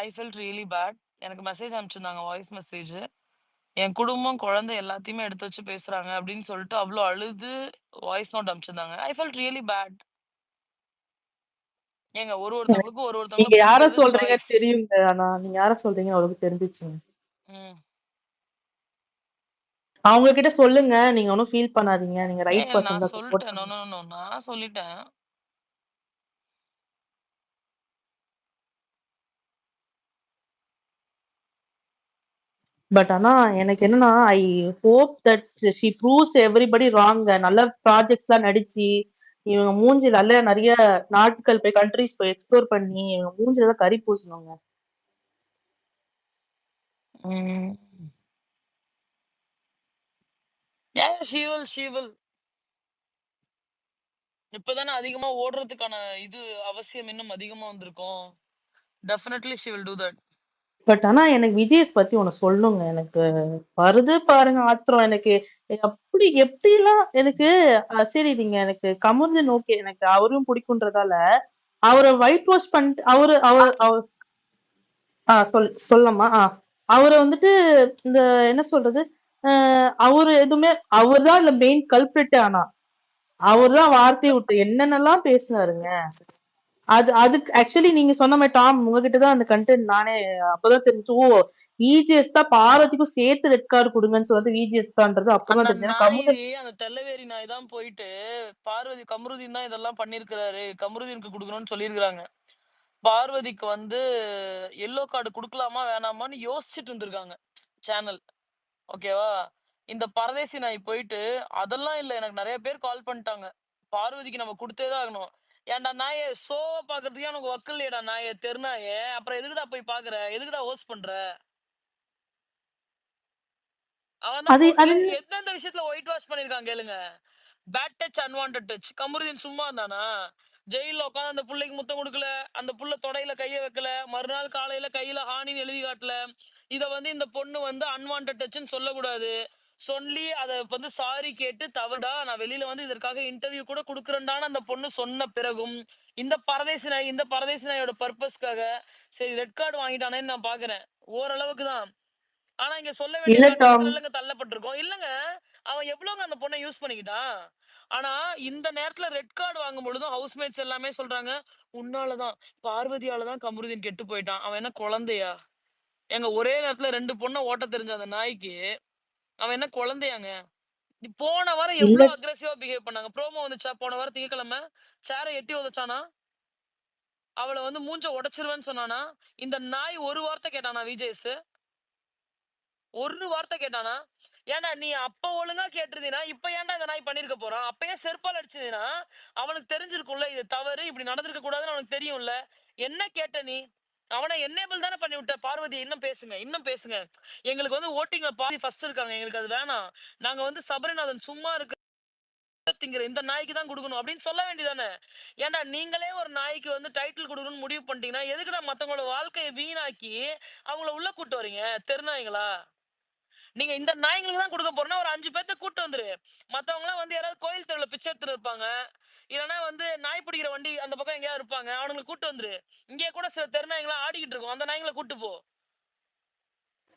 I felt really bad. எனக்கு மெசேஜ் அனுப்பிச்சிருந்தாங்க, வாய்ஸ் மெசேஜ். என் குடும்பம், குழந்தை எல்லாத்தையுமே எடுத்து வச்சு பேசுறாங்க அப்படின்னு சொல்லிட்டு அவ்வளோ அழுது வாய்ஸ் நோட் அனுப்பிச்சிருந்தாங்க. I felt really bad. ஏங்க ஒருத்தவங்களுக்கும் நீங்க ஒருத்தவங்களை யார பிடிக்கிறது சொல்றீங்க சாய்ஸ். தெரியுங்க. ஆனா நீங்க யார சொல்றீங்க அவருக்கு தெரிஞ்சிச்சுங்க. அவங்க கிட்ட சொல்லுங்க. நீங்க ஒண்ணும் ஃபீல் பண்ணாதீங்க. நீங்க ரைட் பர்சன் நான் தான் சப்போர்ட் சொல்லிட்டேன். பண்ணுங்க. நான் சொல்லிட்டேன். பட் ஆனா எனக்கு என்னன்னா, I hope that she proves everybody wrong. நல்ல ப்ராஜெக்ட்ஸ்லாம் நடிச்சு, இவங்க மூஞ்சில நெறைய நாட்கள் போய் கண்ட்ரீஸ் போய் எக்ஸ்ப்ளோர் பண்ணி, இவங்க மூஞ்சில கரி பூசணுங்க. she will. இப்பதானே அதிகமா ஓடுறதுக்கான இது அவசியம் இன்னும் அதிகமா வந்திருக்கும். Definitely she will do that. But ஆனா எனக்கு விஜேஸ் பத்தி ஒண்ணு சொல்லணுங்க. எனக்கு வருது பாருங்க ஆத்திரம் எனக்கு. அப்படி எப்படிலாம் எனக்கு சரி நீங்க எனக்கு கமருதீன் ஓகே. எனக்கு அவரும் பிடிக்குன்றதால, அவர ஒயிட் வாஷ் பண்ணிட்டு அவரு அவர் அவர் சொல்லலாமா? அவர வந்துட்டு இந்த என்ன சொல்றது? அ அவரு எதுவுமே அவர் தான் இல்ல மெயின் கல்பிரிட் ஆனா. அவர் தான் வார்த்தைய விட்டு என்னென்னலாம் பேசினாருங்க. அதுக்கு ஆக்சுவலி நீங்க சொன்ன மாரி டாம் உங்ககிட்ட தான் அந்த கன்டென்ட் நானே அப்பதான் தெரிஞ்சு. ஓ! விஜிஎஸ் தான் பார்வதிக்கும் சேர்த்து ரெட் கார்டு குடுங்கன்னு சொன்னது விஜிஎஸ் தான்ன்றது அப்பதான் அந்த தெரிஞ்சது. நாய், அந்த தெல்லவேரி நாய் தான் போயிட்டு பார்வதி கமருதீன் தான் இதெல்லாம் பண்ணிருக்கிறாரு, கமருதீனுக்கு கொடுக்கணும்னு சொல்லியிருக்காங்க. பார்வதிக்கு வந்து எல்லோ கார்டு கொடுக்கலாமா வேணாமான்னு யோசிச்சுட்டு இருந்திருக்காங்க சேனல், ஓகேவா? இந்த பரதேசி நாய் போயிட்டு அதெல்லாம் இல்ல, எனக்கு நிறைய பேர் கால் பண்ணிட்டாங்க, பார்வதிக்கு நம்ம கொடுத்தேதான் ஆகணும். ஏன்டா நாயே, ஷோவை பாக்குறதுக்கே உனக்கு வக்கு இல்லையடா நாயே, தெருநாயே, அப்புறம் எதுக்குடா போய் பாக்குற, எதுக்குடா ஹோஸ்ட் பண்ற? அவன் எந்தெந்த விஷயத்துல ஒயிட் வாஷ் பண்ணிருக்கான் கேளுங்க. Bad touch, unwanted touch. Kamaruddin சும்மா இருந்தானா? ஜெயில உட்காந்து அந்த புள்ளைக்கு முத்தம் கொடுக்கல, அந்த புள்ள தொடையில கைய வைக்கல, மறுநாள் காலையில கையில ஹானின்னு எழுதி காட்டல. இத வந்து இந்த பொண்ணு வந்து அன்வான்ட் டச்ன்னு சொல்லக்கூடாது. சொல்லி அதை வந்து சாரி கேட்டு தவறுடா, நான் வெளியில வந்து இதற்காக இன்டர்வியூ கூட கொடுக்குறேன்டான்னு அந்த பொண்ணு சொன்ன பிறகும் இந்த பரதேசி நாயோட பர்பஸ்க்காக சரி ரெட் கார்டு வாங்கிட்டானேன்னு நான் பாக்குறேன். ஓரளவுக்கு தான். ஆனா இங்க சொல்ல வேண்டிய கட்டத்துல தள்ளப்பட்டிருக்கோம். இல்லங்க, அவன் எவ்வளவுங்க அந்த பொண்ணை யூஸ் பண்ணிக்கிட்டான். ஆனா இந்த நேரத்துல ரெட் கார்டு வாங்கும் பொழுதும் ஹவுஸ்மேட்ஸ் எல்லாமே சொல்றாங்க, உன்னாலதான், பார்வதியாலதான் கமருதீன் கெட்டு போயிட்டான். அவன் என்ன குழந்தையா? எங்க ஒரே நேரத்துல 2 பொண்ணை ஓட்ட தெரிஞ்ச அந்த நாய்க்கு அவன் என்ன குழந்தையாங்க? போன வாரம் எவ்வளவு அக்ரெசிவா பிஹேவ் பண்ணாங்க. ப்ரோமோ வந்துச்சா போன வாரம் திங்கக்கிழமை? சேரை எட்டி உதச்சானா? அவளை வந்து மூஞ்ச உடைச்சிருவேன்னு சொன்னானா? இந்த நாய் ஒரு வார்த்தை கேட்டானா விஜேஸ்? ஒரு வார்த்தை கேட்டானா? ஏன்டா நீ அப்ப ஒழுங்கா கேட்டிருந்தீனா இப்ப ஏன்டா இந்த நாய் பண்ணிருக்க போறான்? அப்பயே செருப்பால் அடிச்சதுன்னா அவனுக்கு தெரிஞ்சிருக்கும்ல இது தவறு, இப்படி நடந்திருக்க கூடாதுன்னு அவனுக்கு தெரியும்ல. என்ன கேட்ட நீ? அவனை என்னேபிள் தானே பண்ணி விட்ட. பார்வதி இன்னும் பேசுங்க. எங்களுக்கு வந்து ஓட்டிங்ல பாதி ஃபர்ஸ்ட் இருக்காங்க, எங்களுக்கு அது வேணாம். நாங்க வந்து சபரிநாதன் சும்மா இருக்கு இந்த நாய்க்கு தான் கொடுக்கணும் அப்படின்னு சொல்ல வேண்டியதானே? ஏன்டா நீங்களே ஒரு நாய்க்கு வந்து டைட்டில் கொடுக்கணும்னு முடிவு பண்ணிட்டீங்கன்னா எதுக்குடா மத்தவங்களோட வாழ்க்கையை வீணாக்கி அவங்கள உள்ள கூட்டு வரீங்க? தெருநாய்களா நீங்க? இந்த நாய்களுக்கு தான் கொடுக்க போறோம்னா ஒரு 5 பேர்த்த கூட்டு வந்துரு. மத்தவங்க எல்லாம் வந்து யாராவது கோயில் தெருவுல பிச்சை எடுத்துட்டு இருப்பாங்க, இல்லைன்னா வந்து நாய் பிடிக்கிற வண்டி அந்த பக்கம் எங்கேயாவது இருப்பாங்க, அவனுங்களை கூட்டு வந்துரு. இங்கே கூட சில தெருநாய்களா ஆடிக்கிட்டு இருக்கும், அந்த நாய்களை கூட்டு போ.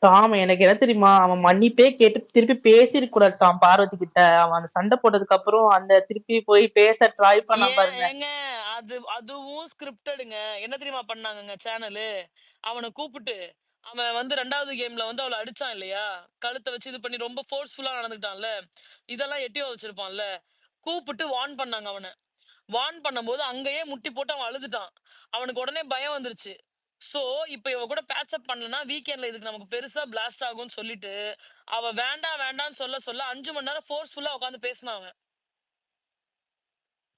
டாம் எனக்கு என்ன தெரியுமா, அவன் மன்னிப்பே கேட்டு திருப்பி பேசிருக்க கூடாது டாம் பார்வதி கிட்ட. அவன் அந்த சண்டை போட்டதுக்கு அப்புறம் அந்த திருப்பி போய் பேச ட்ரை பண்ண பாருங்க. ஏங்க அதுவும் ஸ்கிரிப்டடுங்க. என்ன தெரியுமா பண்ணாங்க சேனலு? அவனை கூப்பிட்டு அவன் வந்து 2வது கேம்ல வந்து அவளை அடிச்சான் இல்லையா, கழுத்தை வச்சு இது பண்ணி ரொம்ப ஃபோர்ஸ்ஃபுல்லா நடந்துட்டான்ல, இதெல்லாம் எட்டியோ வச்சிருப்பான்ல, கூப்பிட்டு வார்ன் பண்ணாங்க. அவனை வார்ன் பண்ணும்போது அங்கேயே முட்டி போட்டு அவன் அழுதுட்டான். அவனுக்கு உடனே பயம் வந்துருச்சு. சோ இப்ப இவ கூட பேட்சப் பண்ணலன்னா வீக்கெண்ட்ல இதுக்கு நமக்கு பெருசா பிளாஸ்ட் ஆகும்னு சொல்லிட்டு அவ வேண்டாம் வேண்டாம்னு சொல்ல சொல்ல 5 மணி நேரம் ஃபோர்ஸ்ஃபுல்லா உட்காந்து பேசினாங்க.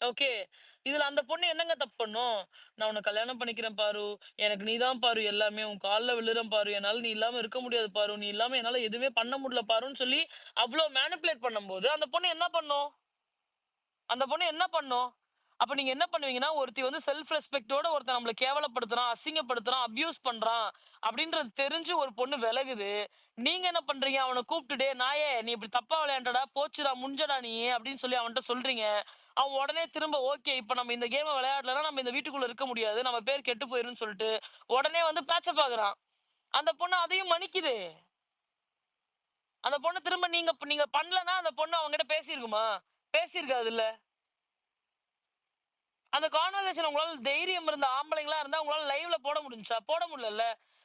ஓகே, இதுல அந்த பொண்ணு என்னங்க தப்பு பண்ணும்? நான் உன்னை கல்யாணம் பண்ணிக்கிறேன் பாரு, எனக்கு நீதான் பாரு எல்லாமே, உன் கால்ல விழுறேன் பாரு, என்னால நீ இல்லாம இருக்க முடியாது பாரு, நீ இல்லாம என்னால எதுவுமே பண்ண முடியல பாருன்னு சொல்லி அவ்வளவு மேனிபுலேட் பண்ணும்போது அந்த பொண்ணு என்ன பண்ணும்? அந்த பொண்ணு என்ன பண்ணும்? அப்ப நீங்க என்ன பண்ணுவீங்கன்னா, ஒருத்தி வந்து செல்ஃப் ரெஸ்பெக்டோட ஒருத்தன் நம்மள கேவலப்படுத்துறான், அசிங்கப்படுத்துறான், அபியூஸ் பண்றான் அப்படின்றது தெரிஞ்சு ஒரு பொண்ணு விலகுது. நீங்க என்ன பண்றீங்க? அவனை கூப்பிட்டுட்டே, நாயே நீ இப்படி தப்பா விளையாண்டடா, போச்சுடா, முஞ்சடா நீ அப்படின்னு சொல்லி அவன்கிட்ட சொல்றீங்க. அவன் உடனே திரும்ப ஓகே இப்ப நம்ம இந்த கேமை விளையாடலன்னா நம்ம இந்த வீட்டுக்குள்ள இருக்க முடியாது, நம்ம பேர் கெட்டு போயிருன்னு சொல்லிட்டு உடனே வந்து பேச்சப் ஆகுறான். அந்த பொண்ணு அதையும் மன்னிக்குது. அந்த பொண்ணு திரும்ப நீங்க நீங்க பண்ணலன்னா அந்த பொண்ணு அவங்ககிட்ட பேசியிருக்குமா? பேசியிருக்காது இல்ல. அந்த கான்வர்சேஷன் உங்களால தைரியம் இருந்த ஆம்பளைங்களா இருந்தா உங்களால லைவ்ல போட முடிஞ்சா? போட முடியல.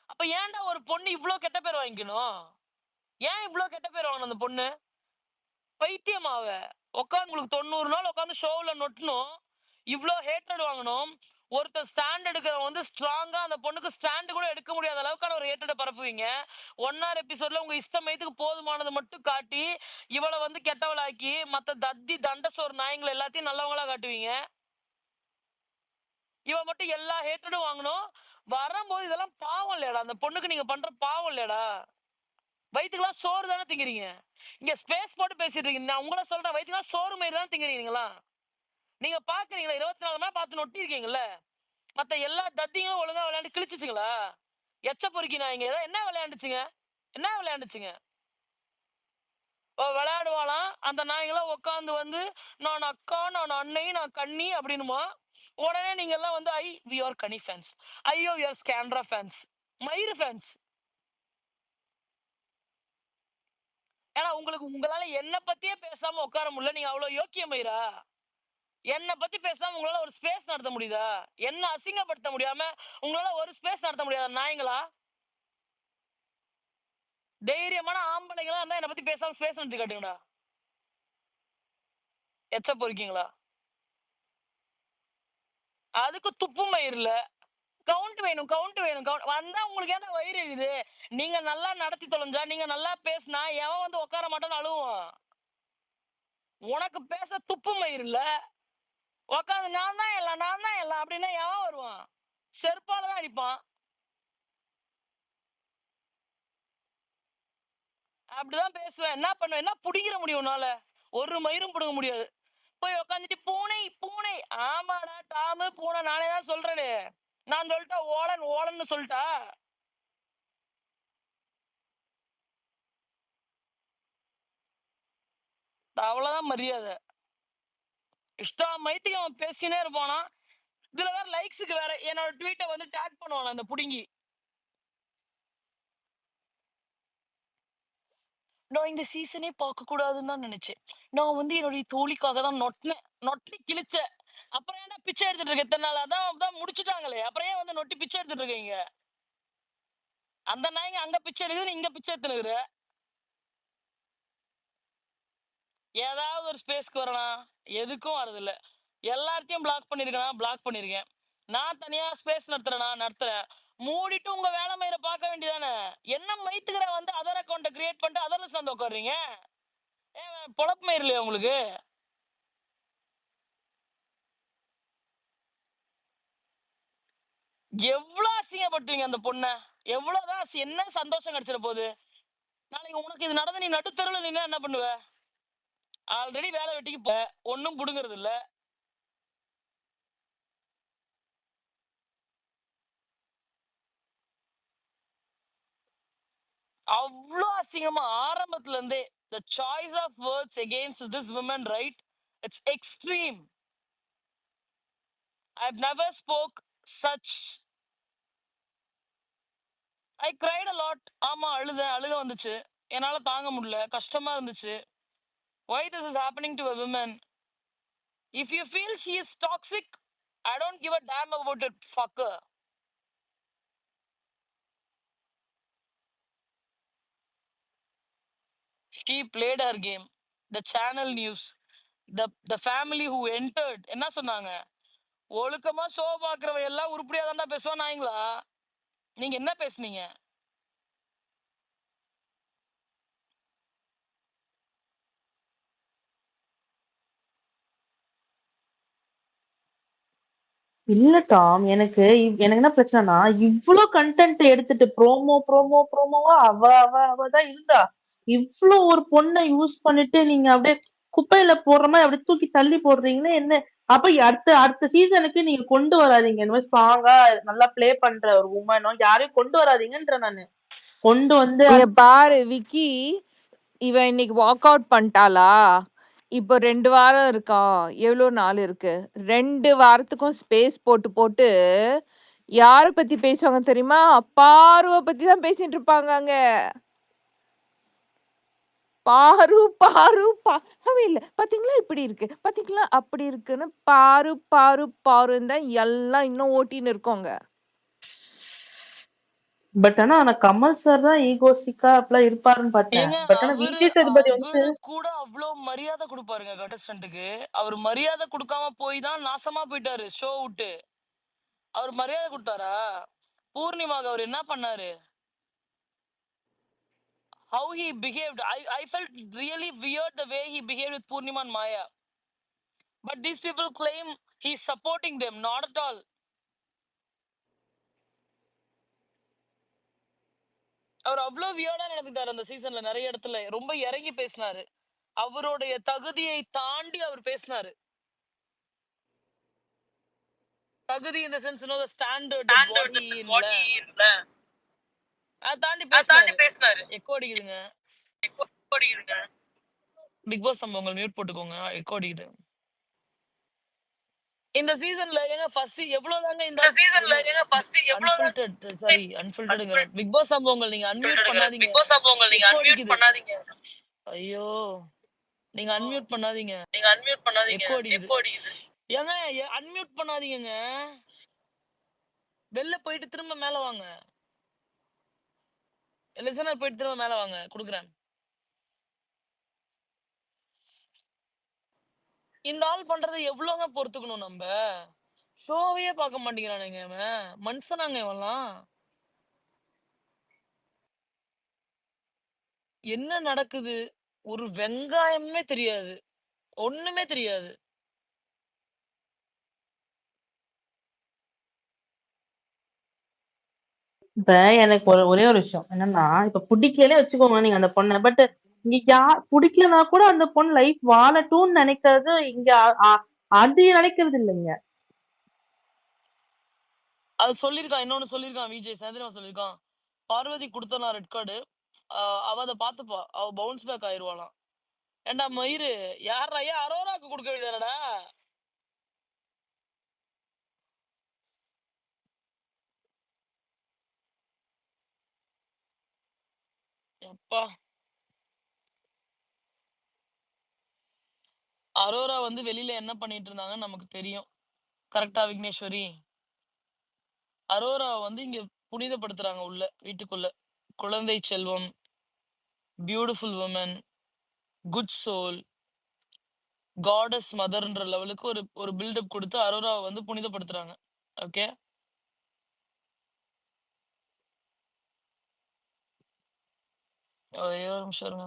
அப்ப ஏன்டா ஒரு பொண்ணு இவ்ளோ கெட்ட பேர் வாங்கிக்கணும்? ஏன் இவ்ளோ கெட்ட பேர் வாங்கணும் அந்த பொண்ணு? பைத்தியமாவ உட்காந்து உங்களுக்கு 90 நாள் உட்காந்து ஷோவில் நொட்டணும், இவ்ளோ ஹேட்டட் வாங்கணும். ஒருத்தர் ஸ்டாண்ட் எடுக்கிறவங்க வந்து ஸ்ட்ராங்கா அந்த பொண்ணுக்கு ஸ்டாண்ட் கூட எடுக்க முடியாத அளவுக்கான ஒரு ஹேட்டடை பரப்புவீங்க. 1 எபிசோட்ல உங்க இஷ்டமயத்துக்கு போதுமானது மட்டும் காட்டி இவளை வந்து கெட்டவளாக்கி மத்த தத்தி தண்டசோர் நாயங்களை எல்லாத்தையும் நல்லவங்களா காட்டுவீங்க. இவன் மட்டும் எல்லா ஹேட்டடும் வாங்கணும். வரும்போது இதெல்லாம் பாவம் இல்லையாடா? அந்த பொண்ணுக்கு நீங்க பண்ற பாவம் இல்லையாடா? வயிற்றுக்கெல்லாம் சோறு தானே திங்கிறீங்க. இங்க ஸ்பேஸ் போட்டு பேசிட்டு இருக்கீங்க. நான் உங்களை சொல்றேன், வயிற்றுக்கெல்லாம் சோறு மாதிரி தான் திங்கிறீங்களா? நீங்க பாக்குறீங்களா? 24 மணி நேரம் பார்த்து நொட்டி இருக்கீங்கல்ல. மத்த எல்லா தத்திங்களும் ஒழுங்கா விளையாண்டு கிழிச்சுச்சுங்களா? எச்ச பொறுக்கி நான் இங்க என்ன விளையாண்டுச்சுங்க? என்ன விளையாண்டுச்சுங்க? விளையாடுவாளாம் அந்த நாய்களாம் உட்காந்து வந்து நான் அக்கா, நான் அன்னை, நான் கண்ணி அப்படின்னுமா. உடனே நீங்க எல்லாம் வந்து வி ஆர் கனி ஃபேன்ஸ், ஐயோ வி ஆர் ஸ்கேண்ட்ரா ஃபேன்ஸ், மயிறு ஃபேன்ஸ். ஏன்னா உங்களுக்கு உங்களால என்ன பத்தியே பேசாம உட்கார முடியல. நீங்க அவ்வளவு யோக்கிய மயிரா? என்ன பத்தி பேசாம உங்களால ஒரு ஸ்பேஸ் நடத்த முடியுதா? என்ன அசிங்கப்படுத்த முடியாம உங்களால ஒரு ஸ்பேஸ் நடத்த முடியாத நாய்ங்களா? தைரியமான ஆம்பளைங்களா இருந்தா என்ன பத்தி பேசாம ஸ்பேஸ் நடத்தி காட்டுங்கடா. எச்ச பொறுக்கீங்களா? அதுக்கு துப்பு மயிர்ல கவுண்ட் வேணும், கவுண்ட் வேணும், கவுண்ட் வந்தா உங்களுக்கு ஏன் வயிறு எழுது? நீங்க நல்லா நடத்தி தொலைஞ்சா, நீங்க நல்லா பேசினா எவன் வந்து உட்கார மாட்டான்னு அழுவான். உனக்கு பேச துப்பு மயிர் இல்ல, உட்காந்து நான் தான் எல்லாம், நான் தான் எல்லாம் அப்படின்னா எவன் வருவான்? செருப்பாலதான் அடிப்பான். அப்படிதான் பேசுவேன். என்ன பண்ணுவேன்? என்ன புடிங்கிற முடியும் உன்னால? ஒரு மயிரும் புடுங்க முடியாது. போய் உட்காந்துட்டு பூனை பூனை, ஆமாடா டாமு பூனை நானே தான் சொல்றேனே. நான் சொல்லிட்டா ஓலன் ஓலன்னு சொல்லிட்டா? அவ்வளவுதான் மரியாதை. இஷ்டம் மைத்துக்கு அவன் பேசினே இருப்பானா. இதுல வேற லைக்ஸுக்கு வேற என்னோட ட்வீட்டை வந்து டேக் பண்ணுவான் அந்த புடுங்கி. நான் இந்த சீசனே பார்க்க கூடாதுன்னு தான் நினைச்சேன். நான் வந்து என்னுடைய தோழிக்காக தான் நொட்டினேன், நொட்டி கிழிச்சேன். அப்புறம் ஏன்டா பிச்சை எடுத்துட்டு இருக்க இத்தனை நாள்? அதான் முடிச்சுட்டாங்களே, அப்புறம் ஏன் வந்து நொட்டி பிச்சை எடுத்துட்டு இருக்கீங்க? அந்த நாய்ங்க அங்க பிச்சை எடுக்குது, இங்க பிச்சை எடுத்துனுக்குற. ஏதாவது ஒரு ஸ்பேஸ்க்கு வரணும், எதுக்கும் வரதில்ல. எல்லாத்தையும் பிளாக் பண்ணிருக்கேன், பிளாக் பண்ணிருக்கேன். நான் தனியா ஸ்பேஸ் நடத்துறேன். மூடிட்டு உங்க வேலை மயிரை பார்க்க வேண்டியதானே. என்ன மைத்துக்கிற வந்து அதர் அக்கௌண்ட்டை கிரியேட் பண்ணிட்டு அதர்ல சேர்ந்து உட்காடுறீங்க? ஏன் பொழப்பு மயிர் இல்லையா உங்களுக்கு? எவ்வளவு அசிங்கப்படுத்துவீங்க அந்த பொண்ணை? எவ்வளவுதான் என்ன சந்தோஷம் கிடைச்சிட போகுது? நாளைக்கு உனக்கு இது நடந்து நீ நடுத்தருவில் நின்னா என்ன பண்ணுவ? ஆல்ரெடி வேலை வெட்டிக்கு ஒன்னும் புடுங்கிறது இல்ல. அவ்வளோ அசிங்கமா ஆரம்பத்துல இருந்தே the choice of words against this woman, right? It's extreme. I've never spoke such. I cried a lot. ஆமா அழுக வந்துச்சு, என்னால தாங்க முடியல, கஷ்டமா இருந்துச்சு. Why this is happening to a woman? If you feel she is toxic, I don't give a damn about it, fucker. She played her game. The channel news, the family who entered என்ன சொன்னாங்க? ஒழுக்கமா show பாக்குறவ எல்லாம் உருப்படியா தான்டா பேசுவான் நாய்ங்களா. நீங்க என்ன பேசுனீங்க? இல்ல டாம். எனக்கு எனக்கு என்ன பிரச்சனைன்னா, இவ்ளோ கன்டென்ட் எடுத்துட்டு ப்ரோமோவா அவ தான் இருந்தா. இவ்ளோ ஒரு பொண்ண யூஸ் பண்ணிட்டு நீங்க அப்படியே குப்பையில போடுற மாரி அப்படியே தூக்கி தள்ளி போடுறீங்கன்னா என்ன? அப்ப அடுத்த அடுத்த சீசனுக்கு நீங்க கொண்டு வராதீங்க. இந்த மாரி ஸ்ட்ராங்கா நல்லா ப்ளே பண்ற ஒரு வுமனோ யாரையும் கொண்டு வராதீங்கன்றேன் நானு. கொண்டு வந்து இங்க பாரு விக்கி, இவ இன்னைக்கு வாக் அவுட் பண்ணிட்டாளா? இப்போ 2 வாரம் இருக்கா? எவ்வளோ நாள் இருக்கு? 2 வாரத்துக்கும் ஸ்பேஸ் போட்டு போட்டு யார பத்தி பேசுவாங்க தெரியுமா? பார்வ பத்தி தான் பேசிட்டு இருப்பாங்க அங்க. பாரு, பாரு, அவ இல்ல. பாத்தீங்களா இப்படி இருக்கு. பாத்தீங்களா அப்படி இருக்குன்னு பாரு, பாரு, பாருன்னு தான் எல்லாம் இன்னும் ஓட்டின்னு இருக்கோங்க. ஆனா கமல் சார் தான் ஈகோஸ்டிக்கா அப்படிலாம் இருப்பாருன்னு பார்த்தேன். ஏங்க ஆனா அவரு விஜய் சேதுபதி வந்து அவரு கூட அவ்ளோ மரியாதை குடுப்பாருங்க கண்டஸ்டன்ட்டுக்கு. அவரு மரியாதை குடுக்காம போய் தான் நாசமா போயிட்டாரு ஷோ விட்டு. அவரு மரியாதை குடுத்தாரா? பூர்ணிமாக்கு அவர் என்ன பண்ணாரு? How he behaved. I felt really weird the way he behaved with Purnima and Maya. But these people claim he's supporting them. Not at all. அவர் அவ்வளோ வியர்டா நடந்துட்டாரு அந்த சீசன்ல நிறைய இடத்துல. ரொம்ப இறங்கி பேசினாரு. அவருடைய தகுதியை தாண்டி அவர் பேசினாரு. தகுதி in the sense, the standard that what he இல்ல. அதை தாண்டி பேசினாரு. எக்கோ அடிக்குதுங்க. பிக் பாஸ் சம்பவங்கள் மியூட் போட்டுக்கோங்க. எக்கோ அடிக்குது. இந்த சீசன்ல ஏங்க ஃபர்ஸ்ட் எவ்வளவுதாங்க இந்த அன்ஃபில்டர்ட் சாரி அன்ஃபில்டர்ட்ங்கற பிக் பாஸ் சம்பவங்கள் நீங்க அன்மியூட் பண்ணாதீங்க. எக்கோ அடிக்குது. ஐயோ நீங்க அன்மியூட் பண்ணாதீங்க. எக்கோ அடிக்குது. ஏங்க அன்மியூட் பண்ணாதீங்கங்க. வெளில போயிட்டு திரும்ப மேல வாங்க. லிசனர் போயிட்டு திரும்ப மேல வாங்க. குடுக்குறேன். இந்த ஆள் பண்றதை எவ்வளவுங்க பொறுத்துக்கணும் நம்ம? ஷோவையே பார்க்க மாட்டேங்கிறானுங்க இவன். மனுஷனாங்க இவன்லாம். என்ன நடக்குது? ஒரு வெங்காயமே தெரியாது. ஒண்ணுமே தெரியாது. இப்ப எனக்கு ஒரே ஒரு விஷயம் என்னன்னா, இப்ப புடிக்கலனே வச்சுக்கோங்க நீங்க அந்த பொண்ண. இங்க புடிக்கலனா கூட அந்த பொண்ணு லைஃப் வாழட்டும்னு நினைக்கிறது இங்க அது நினைக்கிறது இல்லைங்க. அது சொல்லியிருக்கான். இன்னொன்னு சொல்லியிருக்கான். விஜய் சேந்திரன் சொல்லியிருக்கான். பார்வதி கொடுத்தனா ரெட் கார்டு. அவ அதை பார்த்துப்பா. அவ பவுன்ஸ் பேக் ஆயிருவாளாம். ஏண்டா மயிறு யாரா அரோராக்கு கொடுக்க வேண்டியதானடா? எப்பா அரோரா வந்து வெளியில என்ன பண்ணிட்டு இருந்தாங்கன்னு நமக்கு தெரியும். கரெக்டா விக்னேஸ்வரி? அரோரா வந்து இங்க புனிதப்படுத்துறாங்க உள்ள வீட்டுக்குள்ள. குழந்தை செல்வம், beautiful woman, good soul, goddess மதர்ன்ற லெவலுக்கு ஒரு பில்டப் கொடுத்து அரோராவை வந்து புனிதப்படுத்துறாங்க. ஓகே, ஒரே ஒரு நிமிஷம் இருங்க.